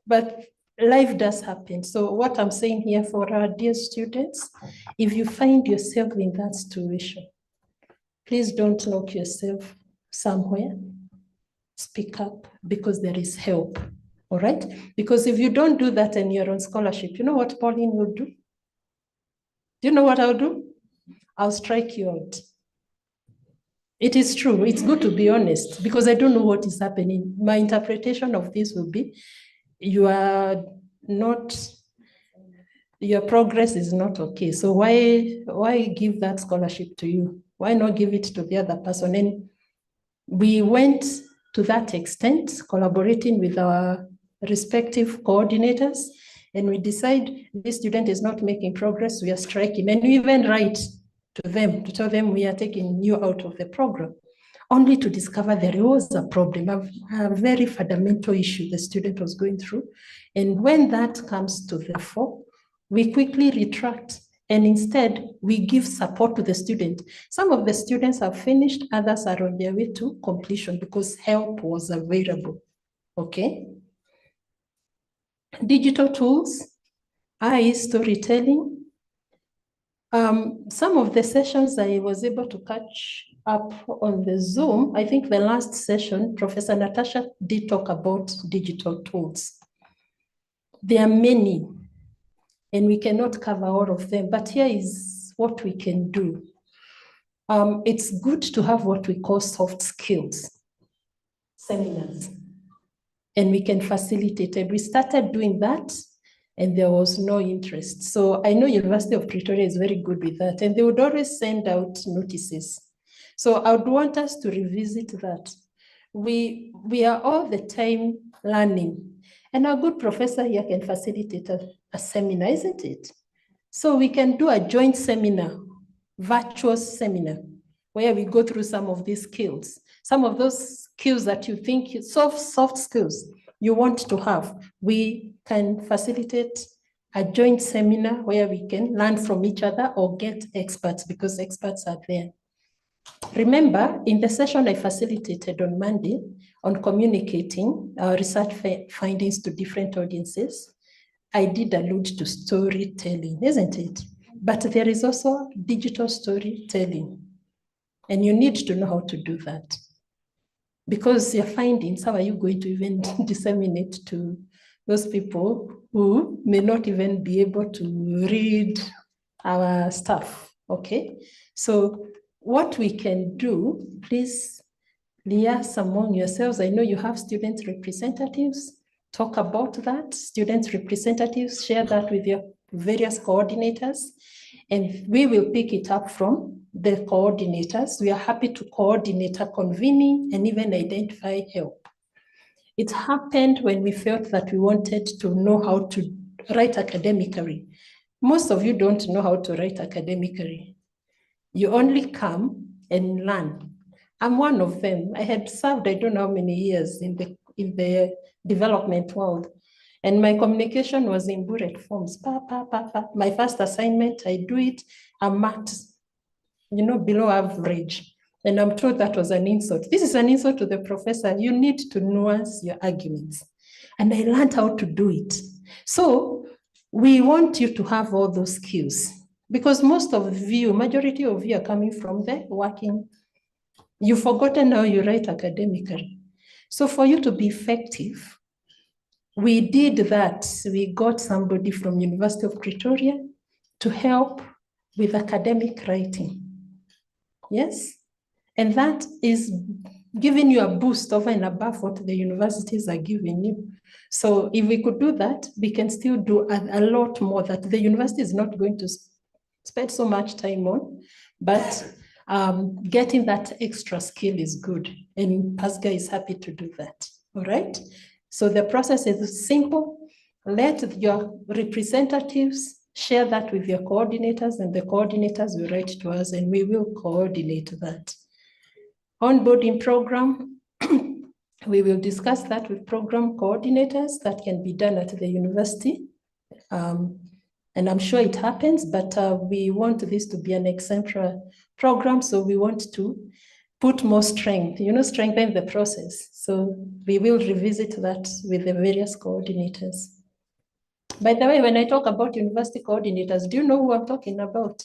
but life does happen. So what I'm saying here for our dear students, if you find yourself in that situation, please don't lock yourself somewhere. Speak up because there is help, all right? Because if you don't do that and you're on scholarship, you know what Pauline will do? Do you know what I'll do? I'll strike you out. It is true. It's good to be honest because I don't know what is happening. My interpretation of this will be your progress is not okay. So why give that scholarship to you? Why not give it to the other person? And we went to that extent, collaborating with our respective coordinators, and we decide this student is not making progress, we are striking. And we even write to them to tell them we are taking you out of the program, only to discover there was a problem, a very fundamental issue the student was going through. And when that comes to the fore, we quickly retract, and instead we give support to the student. Some of the students have finished, others are on their way to completion because help was available. Okay. Digital tools, storytelling. Some of the sessions I was able to catch up on the Zoom. I think the last session, Professor Natasha did talk about digital tools. There are many, and we cannot cover all of them, but here is what we can do. It's good to have what we call soft skills seminars, and we can facilitate it. We started doing that, and there was no interest. So I know University of Pretoria is very good with that, and they would always send out notices. So I would want us to revisit that. We are all the time learning, and our good professor here can facilitate a seminar, isn't it? So we can do a joint seminar, virtual seminar, where we go through some of these skills. Some of those skills that you think, soft skills you want to have, we can facilitate a joint seminar where we can learn from each other or get experts, because experts are there. Remember, in the session I facilitated on Monday on communicating our research findings to different audiences, I did allude to storytelling, isn't it? But there is also digital storytelling, and you need to know how to do that. Because your findings, how are you going to even disseminate to those people who may not even be able to read our stuff, okay? So what we can do, please liaise among yourselves. I know you have student representatives. Talk about that. Student representatives, share that with your various coordinators, and we will pick it up from the coordinators. We are happy to coordinate a convening and even identify help. It happened when we felt that we wanted to know how to write academically. Most of you don't know how to write academically. You only come and learn. I'm one of them. I had served, I don't know how many years in the development world. And my communication was in bullet forms. My first assignment, I do it, I'm marked, below average. And I'm told that was an insult. This is an insult to the professor. You need to nuance your arguments. And I learned how to do it. So we want you to have all those skills, because most of you, majority of you are coming from the working. You've forgotten how you write academically. So for you to be effective, we did that. We got somebody from University of Pretoria to help with academic writing. Yes? And that is giving you a boost over and above what the universities are giving you. So if we could do that, we can still do a lot more that the university is not going to spend so much time on, but getting that extra skill is good. And PASGA is happy to do that, all right? So the process is simple. Let your representatives share that with your coordinators, and the coordinators will write to us and we will coordinate that. Onboarding program, we will discuss that with program coordinators. That can be done at the university. And I'm sure it happens, but we want this to be an exemplary program. So we want to put more strength, strengthen the process. So we will revisit that with the various coordinators. By the way, when I talk about university coordinators, do you know who I'm talking about?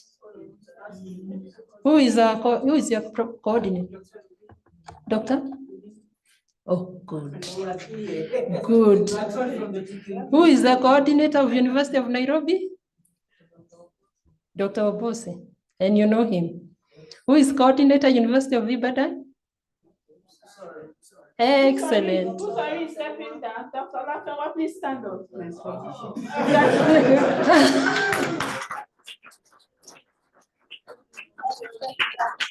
Who is your coordinator? Doctor? Oh, good. Good. Who is the coordinator of University of Nairobi? Dr. Obose. And you know him. Who is coordinator University of Ibadan? Excellent. Who's already stepping down? Dr. Lafewa, please stand up.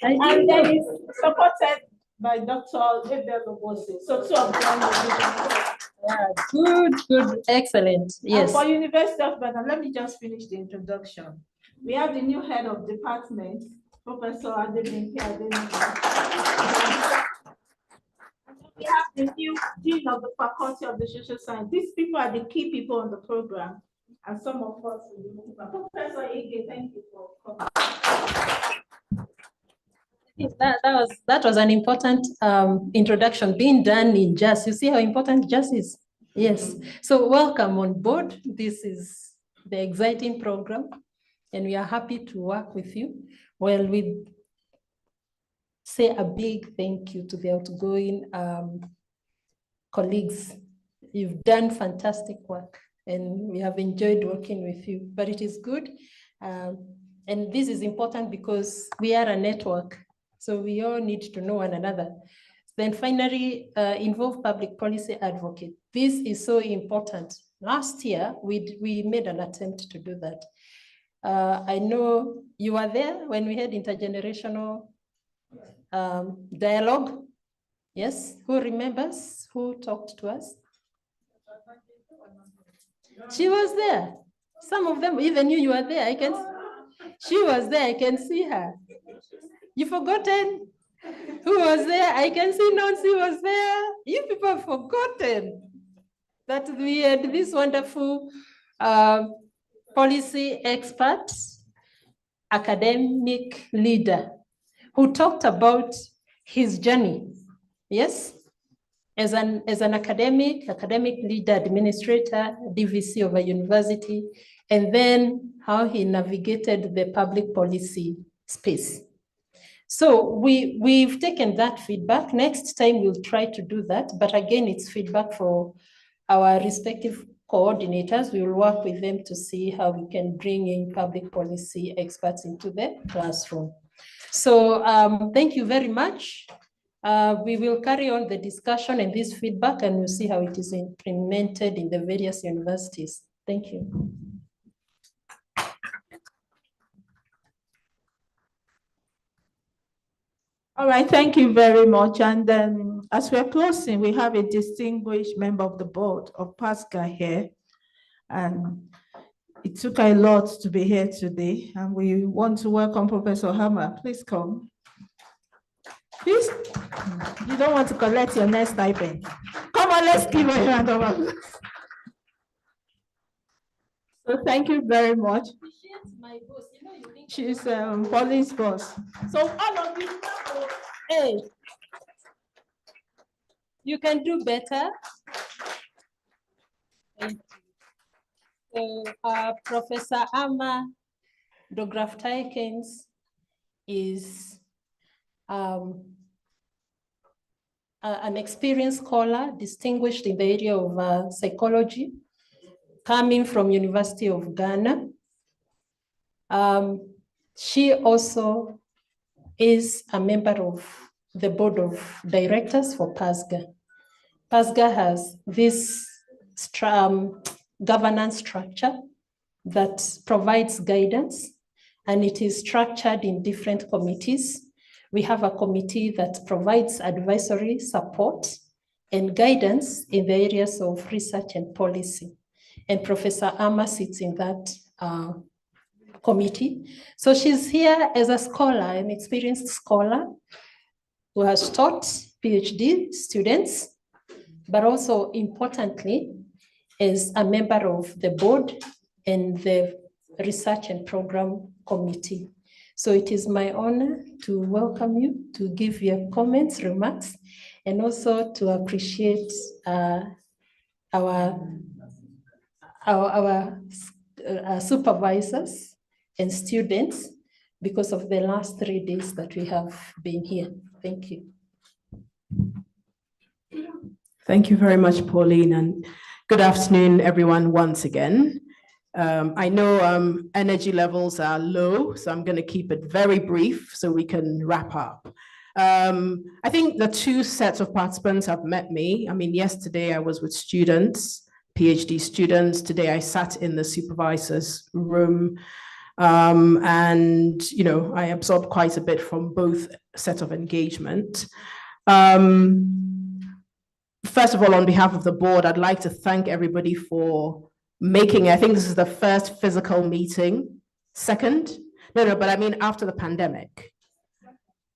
And then it's supported by Dr. Ebel Obose. So two of them. Yeah, good, excellent. Yes. For University of Ibadan, let me just finish the introduction. We have the new head of department, Professor Ademinke Ademinke. We have the new dean of the Faculty of the Social Science. These people are the key people on the program, and some of us will move. Professor Ige, thank you for coming. That was an important introduction being done in JAS. You see how important JAS is? Yes. So welcome on board. This is the exciting program, and we are happy to work with you. Well, we say a big thank you to the outgoing colleagues. You've done fantastic work, and we have enjoyed working with you, but it is good. And this is important because we are a network, so we all need to know one another. Then finally, involve public policy advocate. This is so important. Last year, we made an attempt to do that. I know you were there when we had intergenerational dialogue. Yes, who remembers who talked to us? She was there. Some of them, even you were there. She was there, I can see her. You forgotten? Who was there? I can see Nancy was there. You people have forgotten that we had this wonderful policy expert, academic leader, who talked about his journey. Yes, as an academic leader, administrator, DVC of a university, and then how he navigated the public policy space. So we've taken that feedback. Next time we'll try to do that, but again, it's feedback for our respective coordinators. We will work with them to see how we can bring in public policy experts into the classroom. So thank you very much. We will carry on the discussion and this feedback, and we'll see how it is implemented in the various universities. Thank you. All right, thank you very much. And then as we're closing, we have a distinguished member of the board of PASGA here. And it took a lot to be here today. And we want to welcome Professor Hammer. Please come. Please, you don't want to collect your next stipend. Come on, let's give a round of applause. So thank you very much. She's police boss. So all of you, hey, you can do better. So Professor Amma Dograftaikens is an experienced scholar, distinguished in the area of psychology, coming from University of Ghana. She also is a member of the board of directors for PASGA. PASGA has this governance structure that provides guidance, and it is structured in different committees. We have a committee that provides advisory support and guidance in the areas of research and policy. And Professor Amma sits in that committee. So she's here as a scholar, an experienced scholar who has taught PhD students, but also importantly, is a member of the board and the research and program committee. So it is my honor to welcome you, to give your comments, remarks, and also to appreciate our supervisors and students because of the last 3 days that we have been here. Thank you. Thank you very much, Pauline, and good afternoon, everyone, once again. I know energy levels are low, so I'm going to keep it very brief so we can wrap up. I think the two sets of participants have met me. I mean, yesterday I was with students, PhD students. Today I sat in the supervisor's room, and I absorbed quite a bit from both sets of engagement. first of all, on behalf of the board, I'd like to thank everybody for making it. I think this is the first physical meeting. Second, no, but I mean after the pandemic.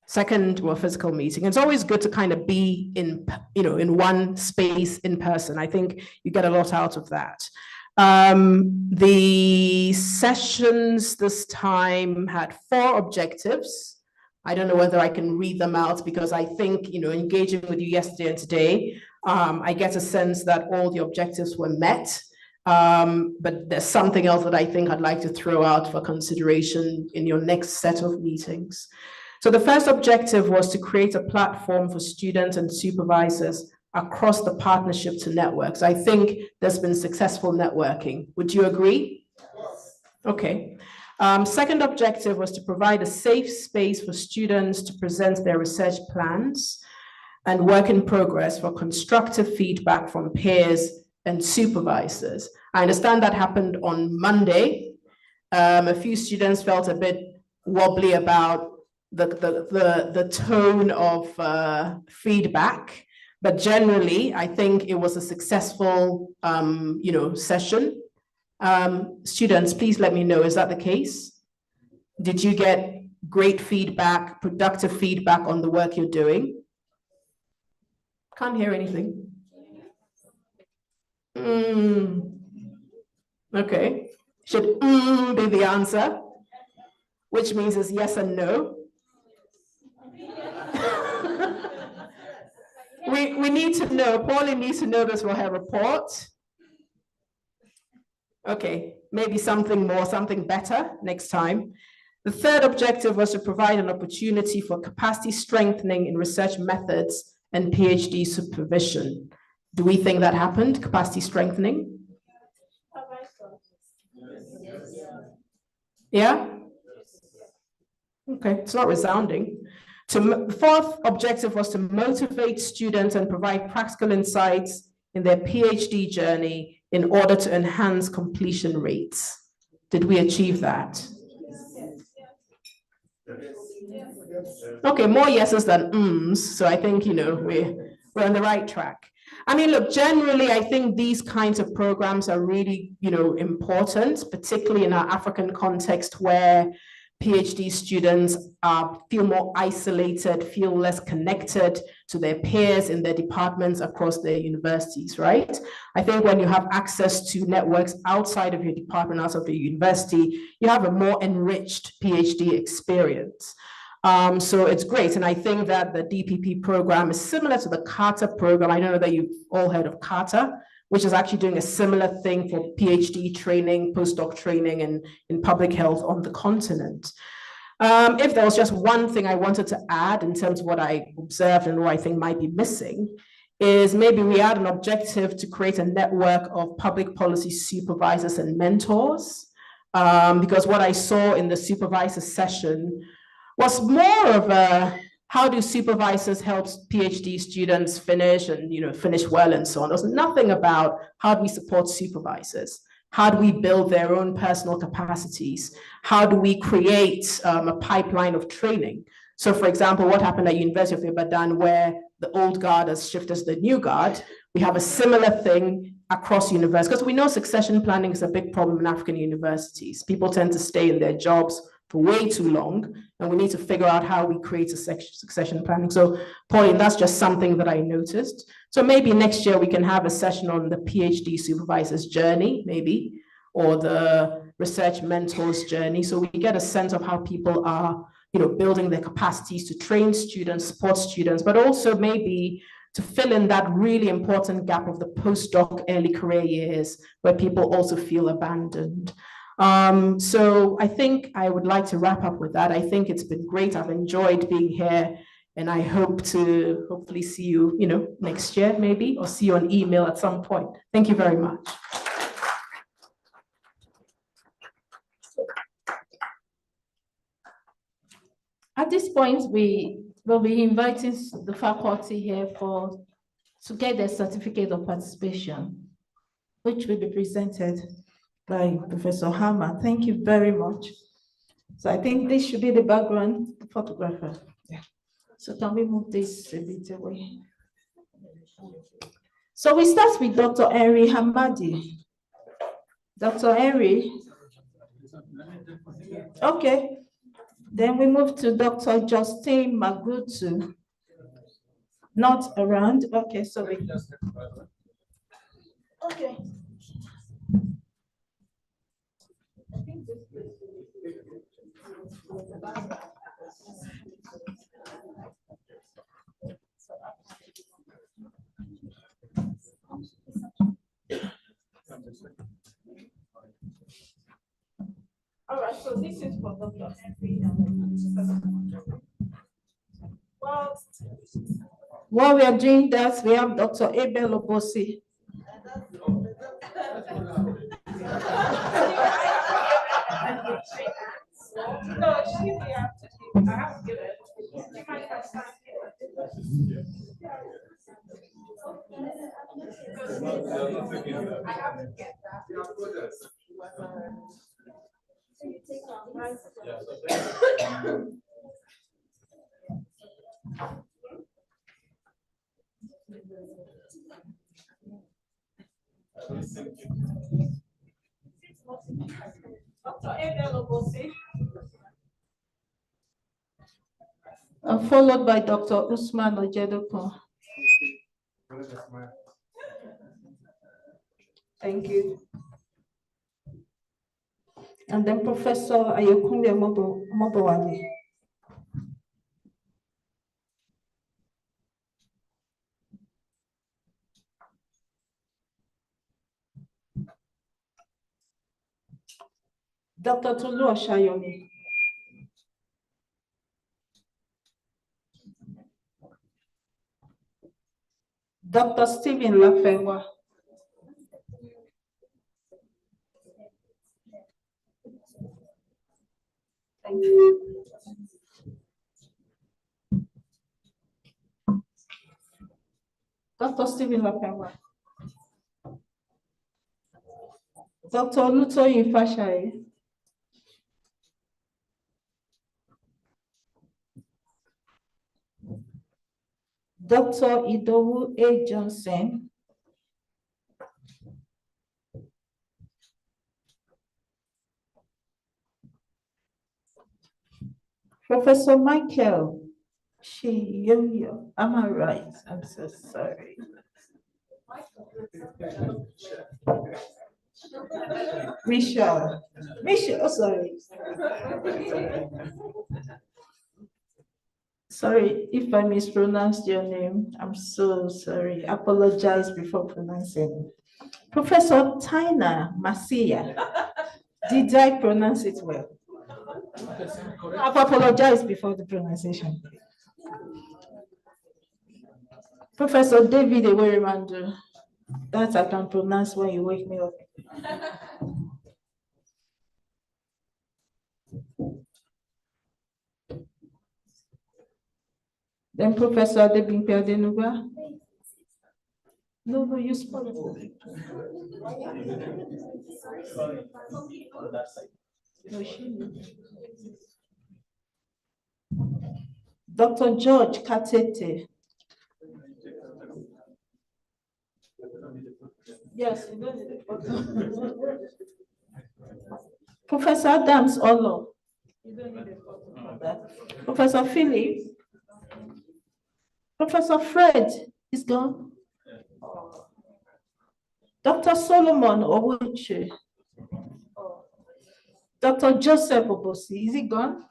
Second, well, physical meeting. It's always good to kind of be in, in one space in person. I think you get a lot out of that. The sessions this time had 4 objectives. I don't know whether I can read them out because I think, engaging with you yesterday and today, I get a sense that all the objectives were met. But there's something else that I think I'd like to throw out for consideration in your next set of meetings. So the first objective was to create a platform for students and supervisors across the partnership to networks. I think there's been successful networking. Would you agree? Yes. Okay. Second objective was to provide a safe space for students to present their research plans and work in progress for constructive feedback from peers and supervisors. I understand that happened on Monday. A few students felt a bit wobbly about the tone of feedback, but generally, I think it was a successful, session. Students, please let me know, is that the case? Did you get great feedback, productive feedback on the work you're doing? Can't hear anything. Okay, should be the answer, which means it's yes and no. We need to know, Pauline needs to know this for her report. Okay, maybe something more, something better next time. The third objective was to provide an opportunity for capacity strengthening in research methods and PhD supervision. Do we think that happened, capacity strengthening? Yeah? Okay, it's not resounding. The fourth objective was to motivate students and provide practical insights in their PhD journey in order to enhance completion rates. Did we achieve that? Okay, more yeses than ums, so I think, we're on the right track. I mean, look, generally, I think these kinds of programs are really, important, particularly in our African context where PhD students feel more isolated, feel less connected to their peers in their departments across their universities, right? I think when you have access to networks outside of your department, outside of your university, you have a more enriched PhD experience. So it's great. And I think that the DPP program is similar to the Carter program. I don't know that you've all heard of Carter, which is actually doing a similar thing for PhD training, postdoc training in public health on the continent. If there was just one thing I wanted to add in terms of what I observed and what I think might be missing, is maybe we had an objective to create a network of public policy supervisors and mentors, because what I saw in the supervisor session was more of a, how do supervisors help PhD students finish and finish well and so on. There's nothing about how do we support supervisors? How do we build their own personal capacities? How do we create a pipeline of training? So for example, what happened at University of Ibadan where the old guard has shifted to the new guard, we have a similar thing across universities, because we know succession planning is a big problem in African universities. People tend to stay in their jobs for way too long, and we need to figure out how we create a succession planning. So, Pauline, that's just something that I noticed. So maybe next year we can have a session on the PhD supervisor's journey, maybe, or the research mentor's journey. So we get a sense of how people are, building their capacities to train students, support students, but also maybe to fill in that really important gap of the postdoc early career years where people also feel abandoned. So I think I would like to wrap up with that. I think it's been great. I've enjoyed being here, and I hope to hopefully see you, next year maybe, or see you on email at some point. Thank you very much. At this point, we will be inviting the faculty here to get their certificate of participation, which will be presented by Professor Hammer. Thank you very much. So I think this should be the background, the photographer. Yeah. So can we move this a bit away? So we start with Dr. Henry Hamadi. Dr. Henry. Okay. Then we move to Dr. Justine Magutu. Not around. Okay, sorry. Okay. All right, so this is for Dr. Henry. While we are doing that, we have Dr. Abel Obosi. No, she will have to give. I have to give it. She might have started. I have to get that. Dr. Abel Obosi. Followed by Dr. Usman Ojedoko. Thank you. And then Professor Ayokunle Mobowale. Dr. Tolu Oshayomi. Dr. Stephen Lafewa. Thank you. Dr. Stephen Lafewa. Dr. Olutoyin Fashaye. Dr. Idowu A. Johnson. Professor Michael Shiyoyo. Am I right? I'm so sorry. Michelle. Michelle, oh, sorry. Sorry if I mispronounced your name. I'm so sorry. Apologize before pronouncing. Professor Tina Masia. Did I pronounce it well? I've apologized before the pronunciation. Professor David Eweremandu. That I can pronounce when you wake me up. Then Professor Adebimpe Adenuga. No, you spoiled it. No, Dr. George Katete. Yes, you don't need a Professor Adams Olo. You don't need a photo for that. Professor Philip. Professor Fred is gone. Dr. Solomon Owuche. Dr. Joseph Obosi, is he gone?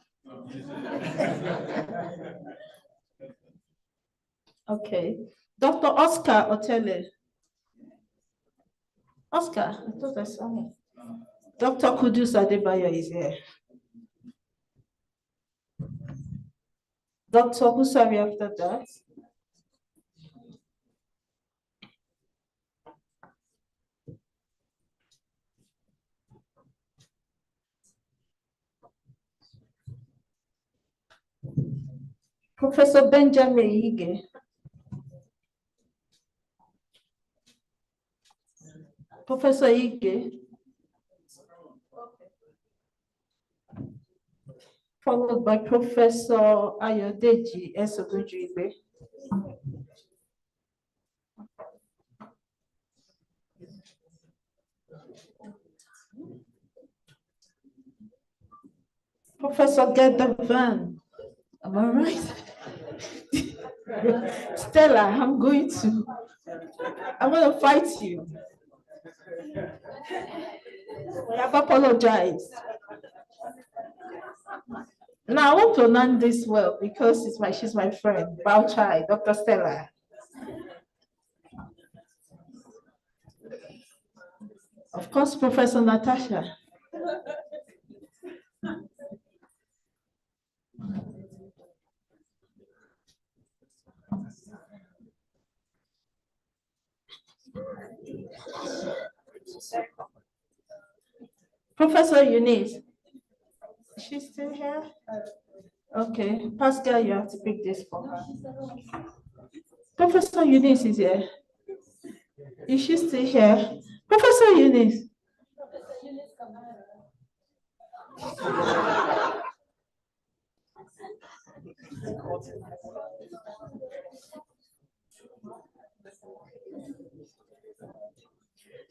Okay. Dr. Oscar Otele. Oscar, I thought I saw him. Dr. Kudus Adebayo is here. Dr. Husari after that. Professor Benjamin Ige. Professor Ige. Followed by Professor Ayodeji Esogunjuibe. Professor, get the van. Am I right? Stella, I'm going to fight you. I have apologized. Now I want to learn this well because she's my friend, Bauchai, Dr. Stella. Of course, Professor Natasha. Professor Eunice, is she still here? Okay, Pascal, you have to pick this for her. Professor Eunice is here. Is she still here? Professor Eunice.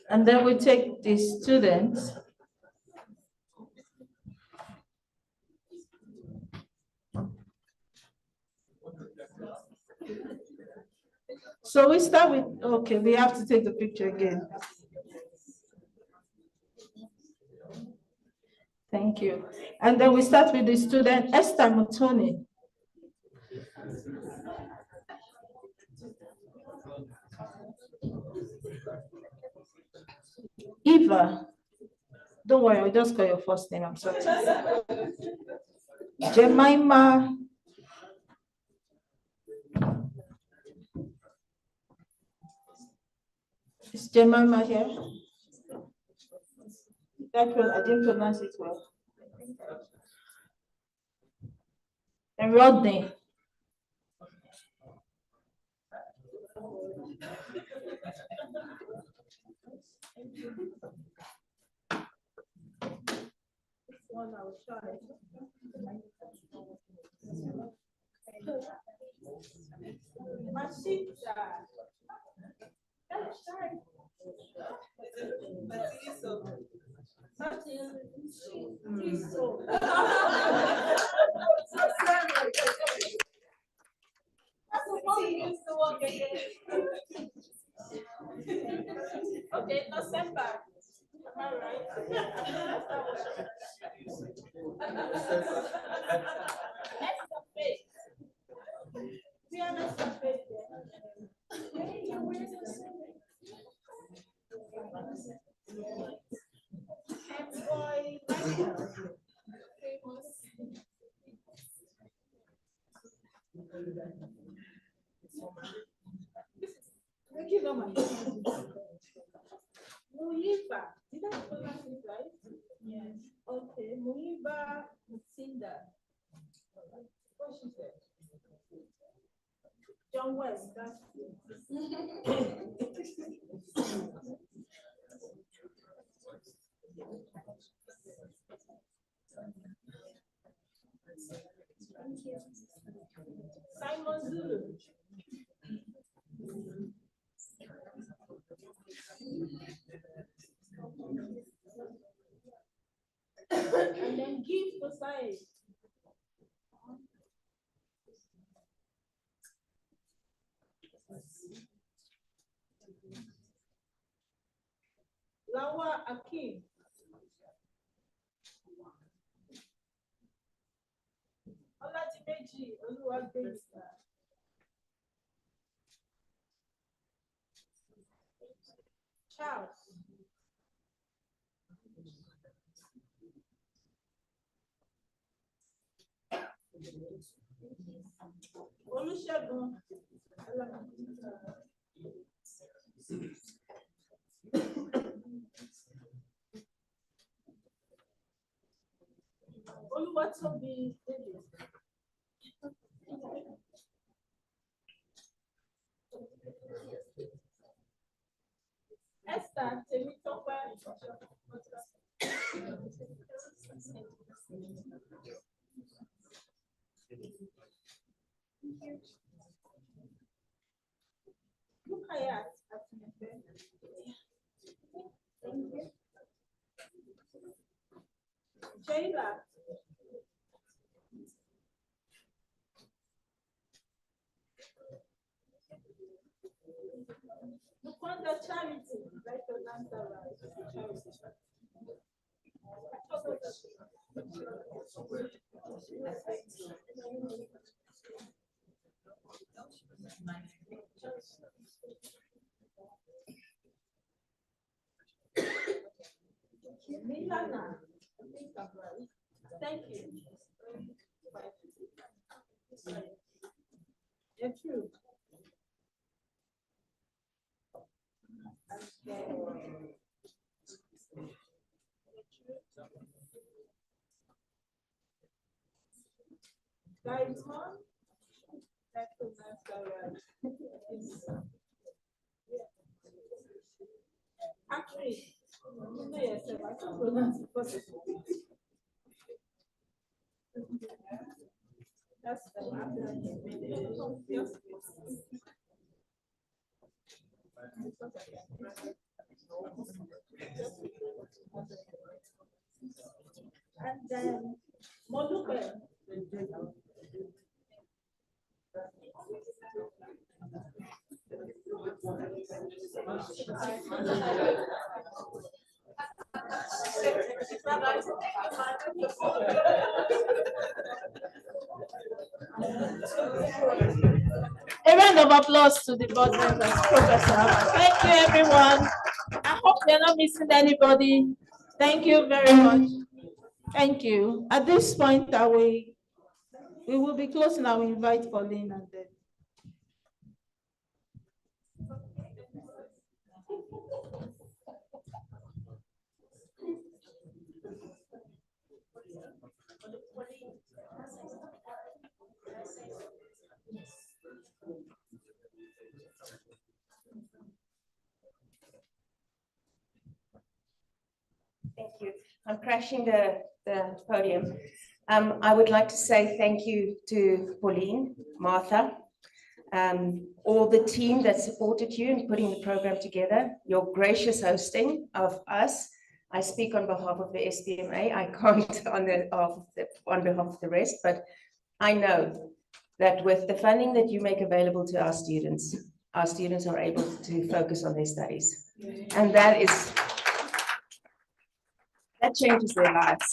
And then we take the students. So we start with, okay, we have to take the picture again. Thank you. And then we start with the student, Esther Mutoni. Eva, don't worry, I'll just call your first name, I'm sorry. Jemima. Is Jemima here? I didn't pronounce it well. And Rodney. One I will try. Okay, no step back. Am I right? We are not separate. Thank you, Norman. Muiba, did I pronounce it right? Yes. Okay, Muiba Mutsinda. What she said? John West, that's Simon Zulu. And then give to science. Lawa Akim. Olatimeji Oluwagbemisa. Charles. Olusegun. Oluwatobi David. Esther Temitope. Lukayat. Thank you. Jayla. Thank you. Guys, mom? That's the actually, you know yourself, I can't pronounce it possible. That's and then Moluke. A round of applause to the board members, Professor. Thank you, everyone. I hope they're not missing anybody. Thank you very much. Thank you. At this point, we will be closing. I will invite Pauline and then. Thank you. I'm crashing the podium. I would like to say thank you to Pauline, Martha, all the team that supported you in putting the program together, your gracious hosting of us. I speak on behalf of the SPMA. I can't on behalf of the rest, but I know that with the funding that you make available to our students are able to focus on their studies. And that changes their lives.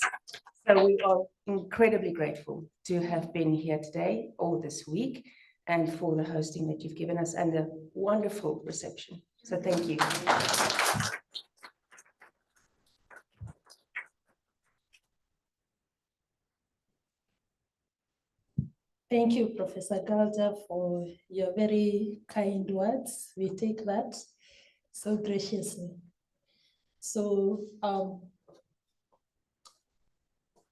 So we are incredibly grateful to have been here today or this week and for the hosting that you've given us and the wonderful reception. So thank you. Thank you, Professor Galda, for your very kind words. We take that so graciously. So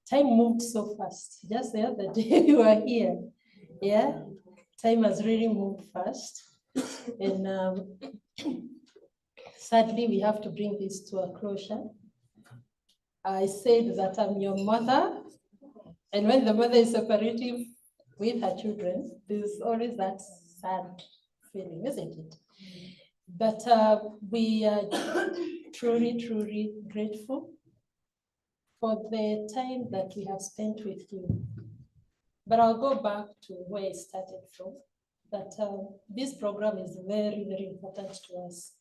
time moved so fast. Just the other day you were here. Yeah, time has really moved fast. And sadly, we have to bring this to a closure. I said that I'm your mother. And when the mother is separative with her children, there's always that sad feeling, isn't it? But we are truly, truly grateful for the time that we have spent with you. But I'll go back to where I started from, that this program is very, very important to us.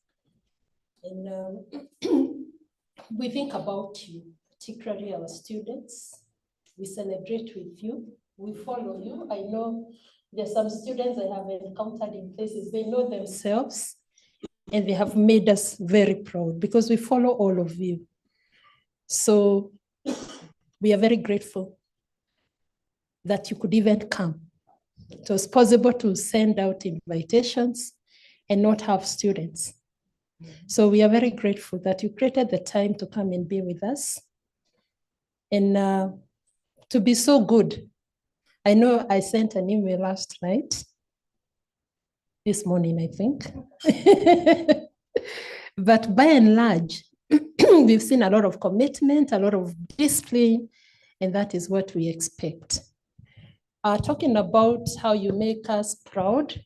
And we think about you, particularly our students. We celebrate with you. We follow you. I know there's some students I have encountered in places, they know themselves and they have made us very proud because we follow all of you. So we are very grateful that you could even come. It was possible to send out invitations and not have students. So we are very grateful that you created the time to come and be with us and to be so good. I know I sent an email last night, this morning, I think. But by and large, we've seen a lot of commitment, a lot of discipline, and that is what we expect. Talking about how you make us proud,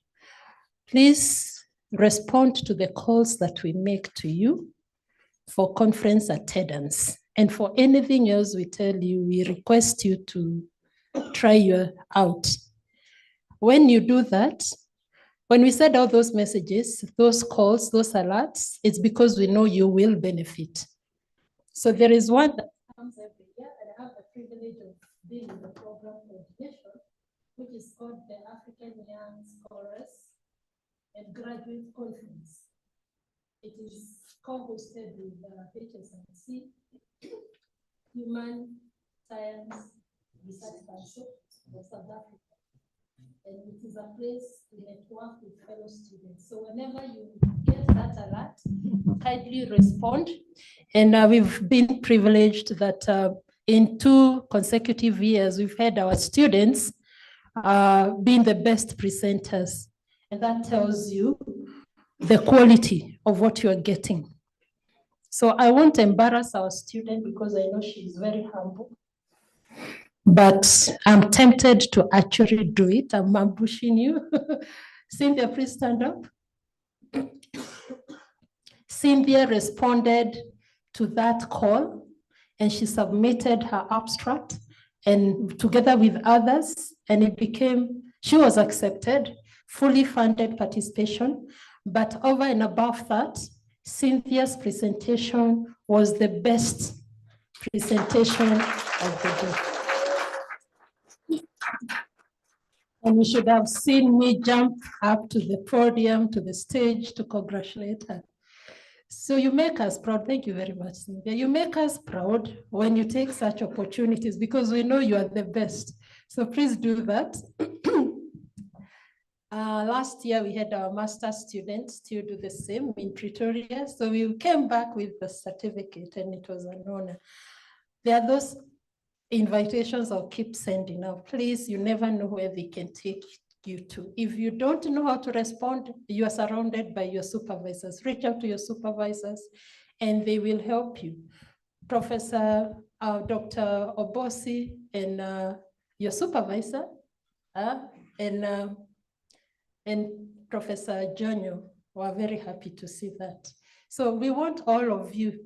please respond to the calls that we make to you for conference attendance. And for anything else we tell you, we request you to try you out. When you do that, When we send out those messages, those calls, those alerts, it's because we know you will benefit. So there is one that comes every year, and I have the privilege of being in the program coordination, which is called the African Young Scholars and Graduate Conference. It is co-hosted with HSMC, Human Science Research Council of South Africa. And it is a place to network with fellow students. So whenever you get that alert, kindly respond. And we've been privileged that in 2 consecutive years, we've had our students being the best presenters. And that tells you the quality of what you're getting. So I won't embarrass our student because I know she's very humble. But I'm tempted to actually do it. I'm ambushing you. Cynthia, please stand up. Cynthia responded to that call and she submitted her abstract and together with others, and it became, she was accepted, fully funded participation. But over and above that, Cynthia's presentation was the best presentation of the day. And you should have seen me jump up to the podium, to the stage to congratulate her. So you make us proud. Thank you very much, Cynthia. You make us proud when you take such opportunities because we know you are the best. So please do that. Last year, we had our master's students to do the same in Pretoria. So we came back with the certificate and it was an honor. There are those invitations I'll keep sending out. Please, you never know where they can take you to. If you don't know how to respond, you are surrounded by your supervisors. Reach out to your supervisors and they will help you. Professor Dr. Obosi and your supervisor and Professor Jonyo were very happy to see that. So we want all of you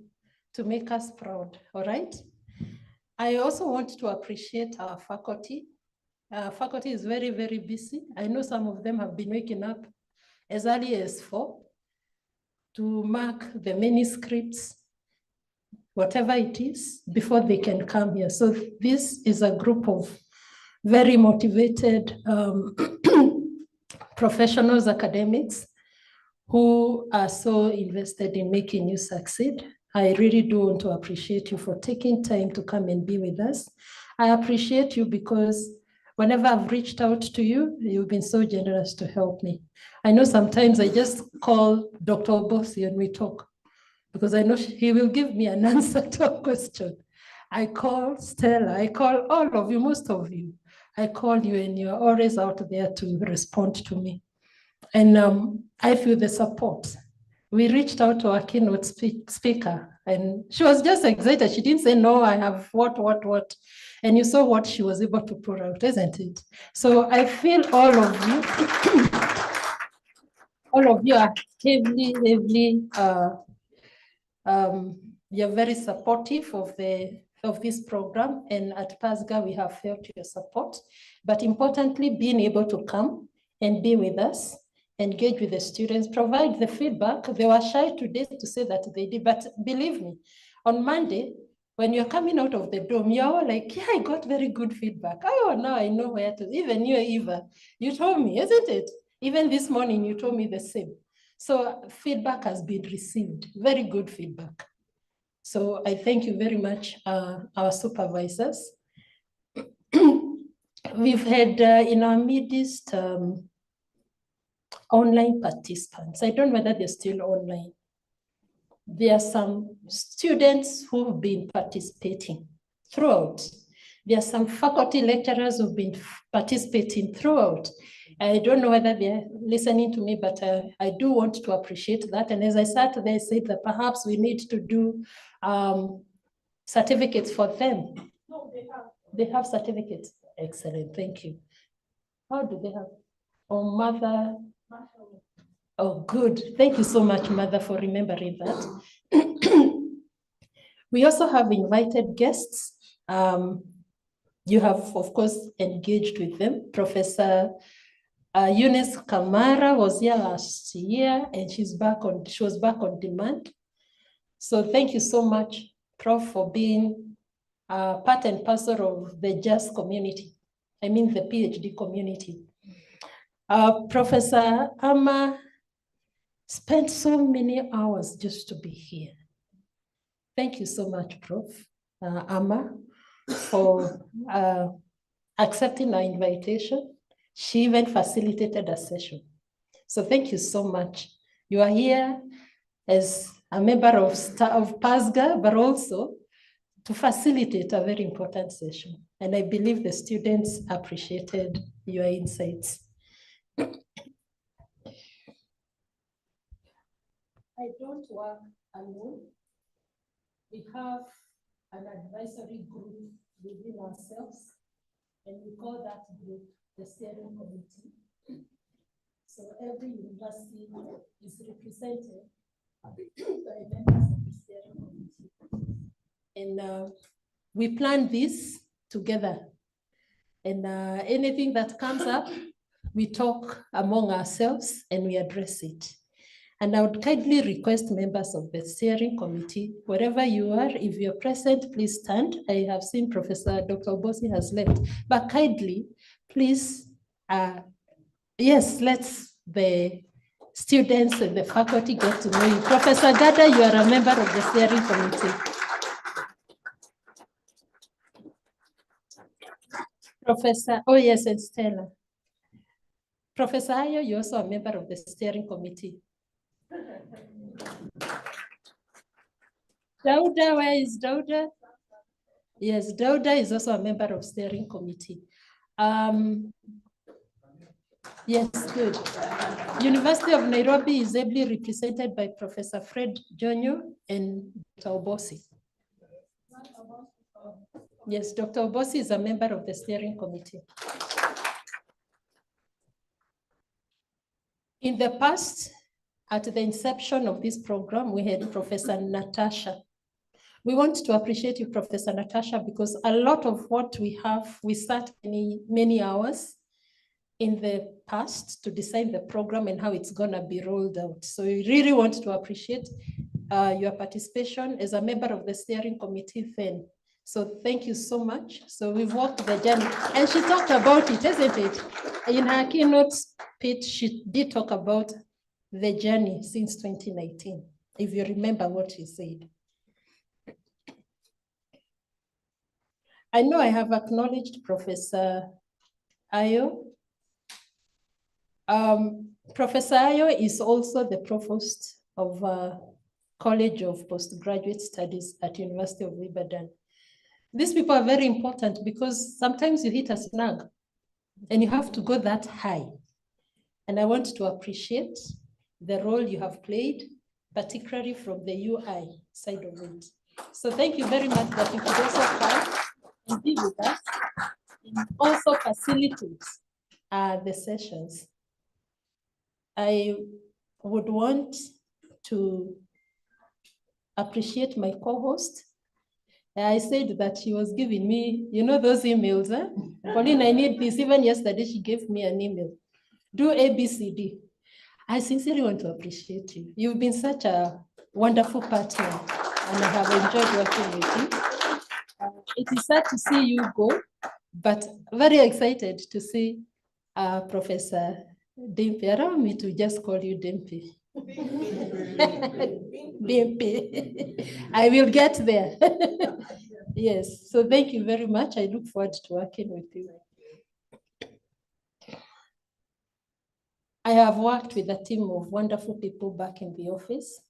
to make us proud, all right? I also want to appreciate our faculty. Faculty is very, very busy. I know some of them have been waking up as early as 4 to mark the manuscripts, whatever it is, before they can come here. So this is a group of very motivated professionals, academics, who are so invested in making you succeed. I really do want to appreciate you for taking time to come and be with us. I appreciate you because whenever I've reached out to you, you've been so generous to help me. I know sometimes I just call Dr. Obosi and we talk because I know he will give me an answer to a question. I call Stella, I call all of you, most of you. I call you and you're always out there to respond to me. And I feel the support. We reached out to our keynote speaker and she was just excited. She didn't say, no, I have what. And you saw what she was able to put out, isn't it? So I feel all of you are heavily, you're very supportive of this program. And at PASGA, we have felt your support. But importantly, being able to come and be with us, engage with the students, provide the feedback. They were shy today to say that they did, but believe me, on Monday, when you're coming out of the dome, you're all like, yeah, I got very good feedback. Oh, now I know where to, even you, Eva, you told me, isn't it? Even this morning, you told me the same. So feedback has been received, very good feedback. So I thank you very much, our supervisors. We've had in our midst, online participants. I don't know whether they're still online. There are some students who have been participating throughout. There are some faculty lecturers who've been participating throughout. I don't know whether they're listening to me, but I do want to appreciate that. And as I sat there, I said that perhaps we need to do certificates for them. No, they have certificates. Excellent, thank you. How do they have? Oh, Mother. Oh, good. Thank you so much, Mother, for remembering that. We also have invited guests. You have, of course, engaged with them. Professor Eunice Kamara was here last year and she was back on demand. So thank you so much, Prof, for being part and parcel of the JAS community. I mean the PhD community. Professor Amma spent so many hours just to be here. Thank you so much, Prof. Amma, for accepting our invitation. She even facilitated a session. So thank you so much. You are here as a member of PASGA, but also to facilitate a very important session. And I believe the students appreciated your insights. I don't work alone. We have an advisory group within ourselves, and we call that group the steering committee. So every university is represented by members of the steering committee. And we plan this together. And anything that comes up, we talk among ourselves and we address it. And I would kindly request members of the steering committee, wherever you are, if you're present, please stand. I have seen Professor Dr. Obosi has left, but kindly, please, yes, let's the students and the faculty get to know you. Professor Gada, you are a member of the steering committee. Professor, oh yes, and Stella. Professor Ayo, you're also a member of the steering committee. Dauda, where is Dauda? Yes, Dauda is also a member of steering committee. Yes, good. University of Nairobi is ably represented by Professor Fred Jonyo and Dr. Obosi. Yes, Dr. Obosi is a member of the steering committee. In the past, at the inception of this program, we had Professor Natasha. We want to appreciate you, Professor Natasha, because a lot of what we have, we sat many hours in the past to design the program and how it's gonna be rolled out. So we really want to appreciate your participation as a member of the steering committee then. So thank you so much. So we've walked the journey and she talked about it, isn't it? In her keynote speech, she did talk about the journey since 2019, if you remember what she said. I know I have acknowledged Professor Ayo. Professor Ayo is also the provost of College of Postgraduate Studies at University of Ibadan. These people are very important because sometimes you hit a snag and you have to go that high. And I want to appreciate the role you have played, particularly from the UI side of it. So thank you very much that you could also come and be with us and also facilitate the sessions. I would want to appreciate my co-host. I said that she was giving me, you know, those emails, eh? Pauline, I need this. Even yesterday, she gave me an email. Do ABCD. I sincerely want to appreciate you. You've been such a wonderful partner, and I have enjoyed working with you. It is sad to see you go, but very excited to see Professor Dimpi. Allow me to just call you Dimpi. Dimpi. I will get there. Yes, so thank you very much. I look forward to working with you. I have worked with a team of wonderful people back in the office.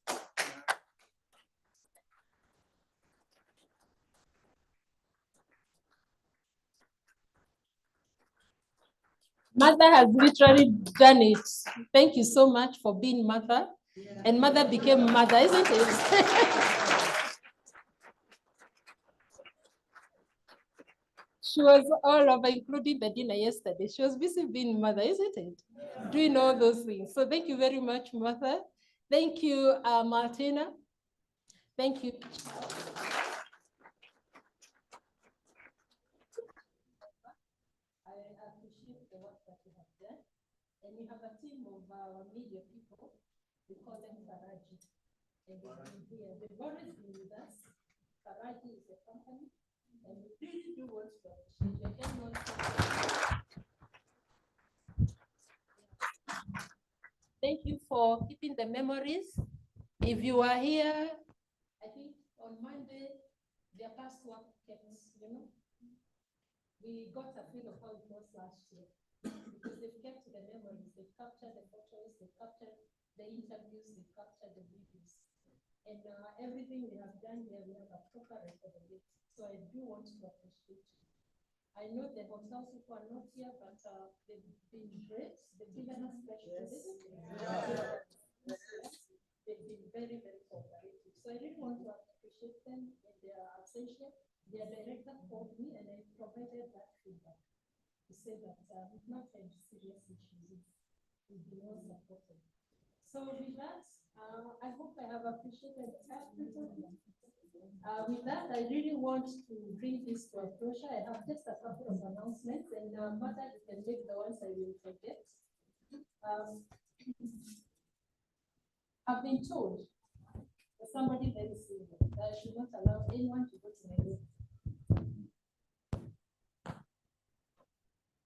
Mother has literally done it. Thank you so much for being mother. Yeah. And mother became mother, isn't it? She was all over, including the dinner yesterday. She was busy being mother, isn't it? Yeah. Doing all those things. So thank you very much, mother. Thank you, Martina. Thank you. I appreciate the work that you have done. And we have a team of media people. We call them Faraji. And they've been here. They've always been with us. Faraji is a company, and we really do want to appreciate you. Again, thank you for keeping the memories. If you are here, I think on Monday, their past work kept, we got a feel of how it was last year. Because they've kept the memories, they've captured the photos, they've captured the interviews, they've captured the videos. And everything we have done here, we have a proper record of it. So I do want to appreciate you. I know the hotels people are not here, but they've been great. They've given us special visits. They've been very, very cooperative. So I really want to appreciate them in their absentia. Their director called me and I provided that feedback to say that we've not had serious issues. We've been well supported. So with that, I hope I have appreciated everything. With that, I really want to bring this to a closure. I have just a couple of announcements, and Mother, you can make the ones I will forget. I've been told by somebody very senior that I should not allow anyone to go to my room.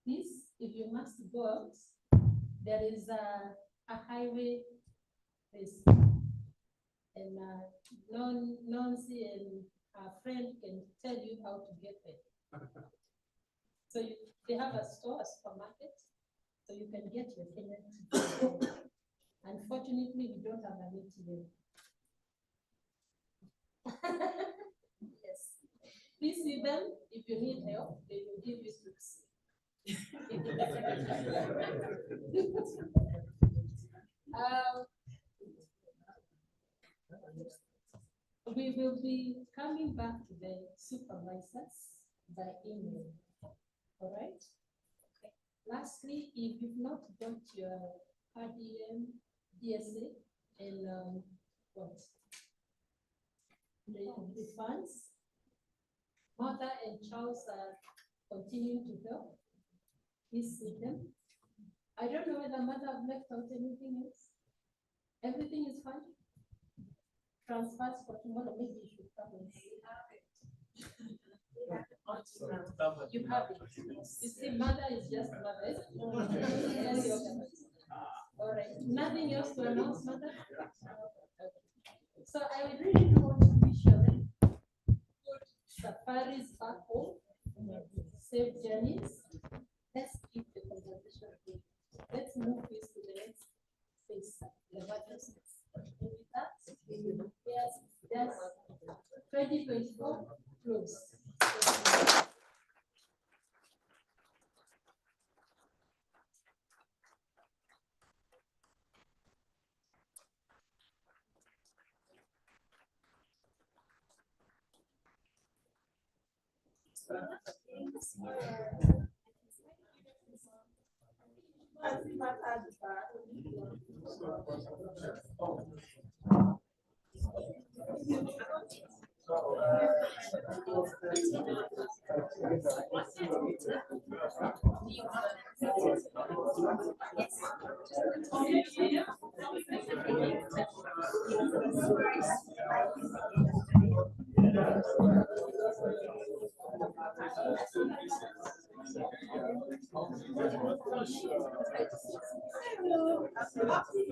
Please, if you must go out, there is a highway place. And Nancy and her friend can tell you how to get there. So they have a store, a supermarket, so you can get your Kenyan. Unfortunately, we don't have an ATM. Yes. Please see them. If you need help, they will give you tips. We will be coming back to the supervisors by email. All right? Okay. Lastly, if you've not got your RDM, DSA, and what? The funds, Martha and Charles are continuing to help. Please see them. I don't know whether Mother have left out anything else. Everything is fine. Transfers for tomorrow, maybe you should come and see. You have it. You see, Mother is just Mother. All right. Nothing else to announce, Mother? Okay. So I would really do want to wish you a very good safaris back home. Safe journeys. Let's keep the conversation going. Let's move this to the next phase. With that, yes, 2024 close.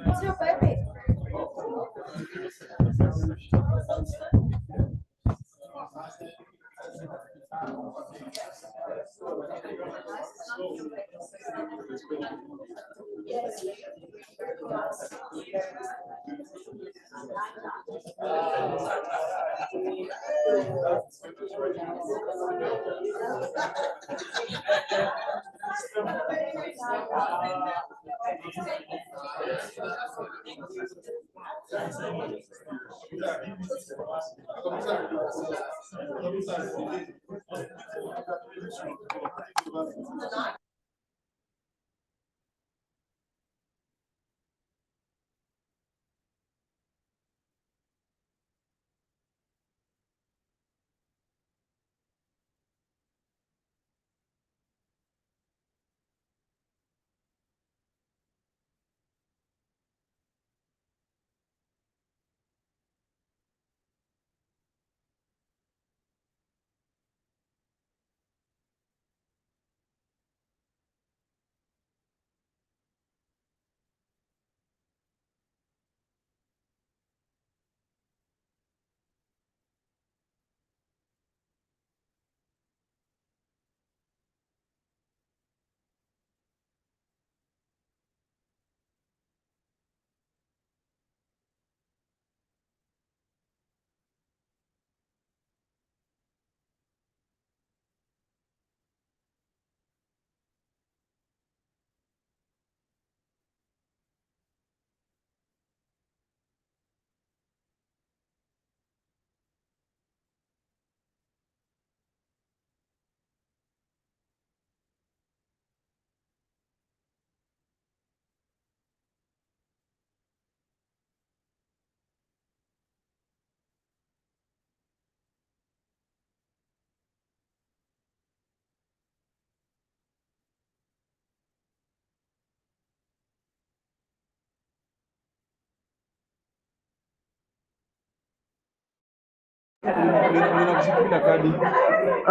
It's your baby.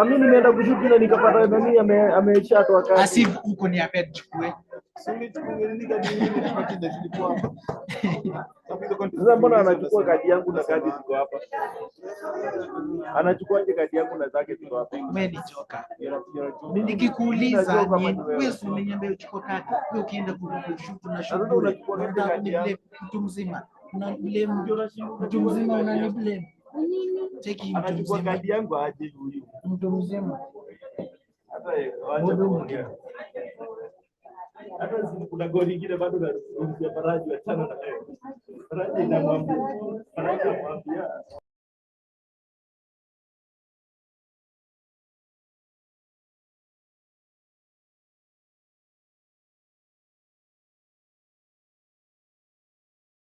Mimi nimeenda kushuti na nikapata nani ameshatoa kazi. Asif huko ni ape chukue. Sasa mbona anachukua kadi yangu na kadi ziko hapa? Anachukua nje kadi yangu na zake ziko hapa. Wewe ni joka. Nikikuuliza ni wewe umeniambia uchukue kadi. Wewe ukienda kushuti na shughuli unataka kuniblame mtu mzima. Una blame mtu mzima unani blame. Cheki mtu mzima. Kadi yangu aje huyu. Mtu mzima. Hata wacha kuongea. Hata kuna goli nyingine bado na Faraji achana na yeye. Faraji inamwambia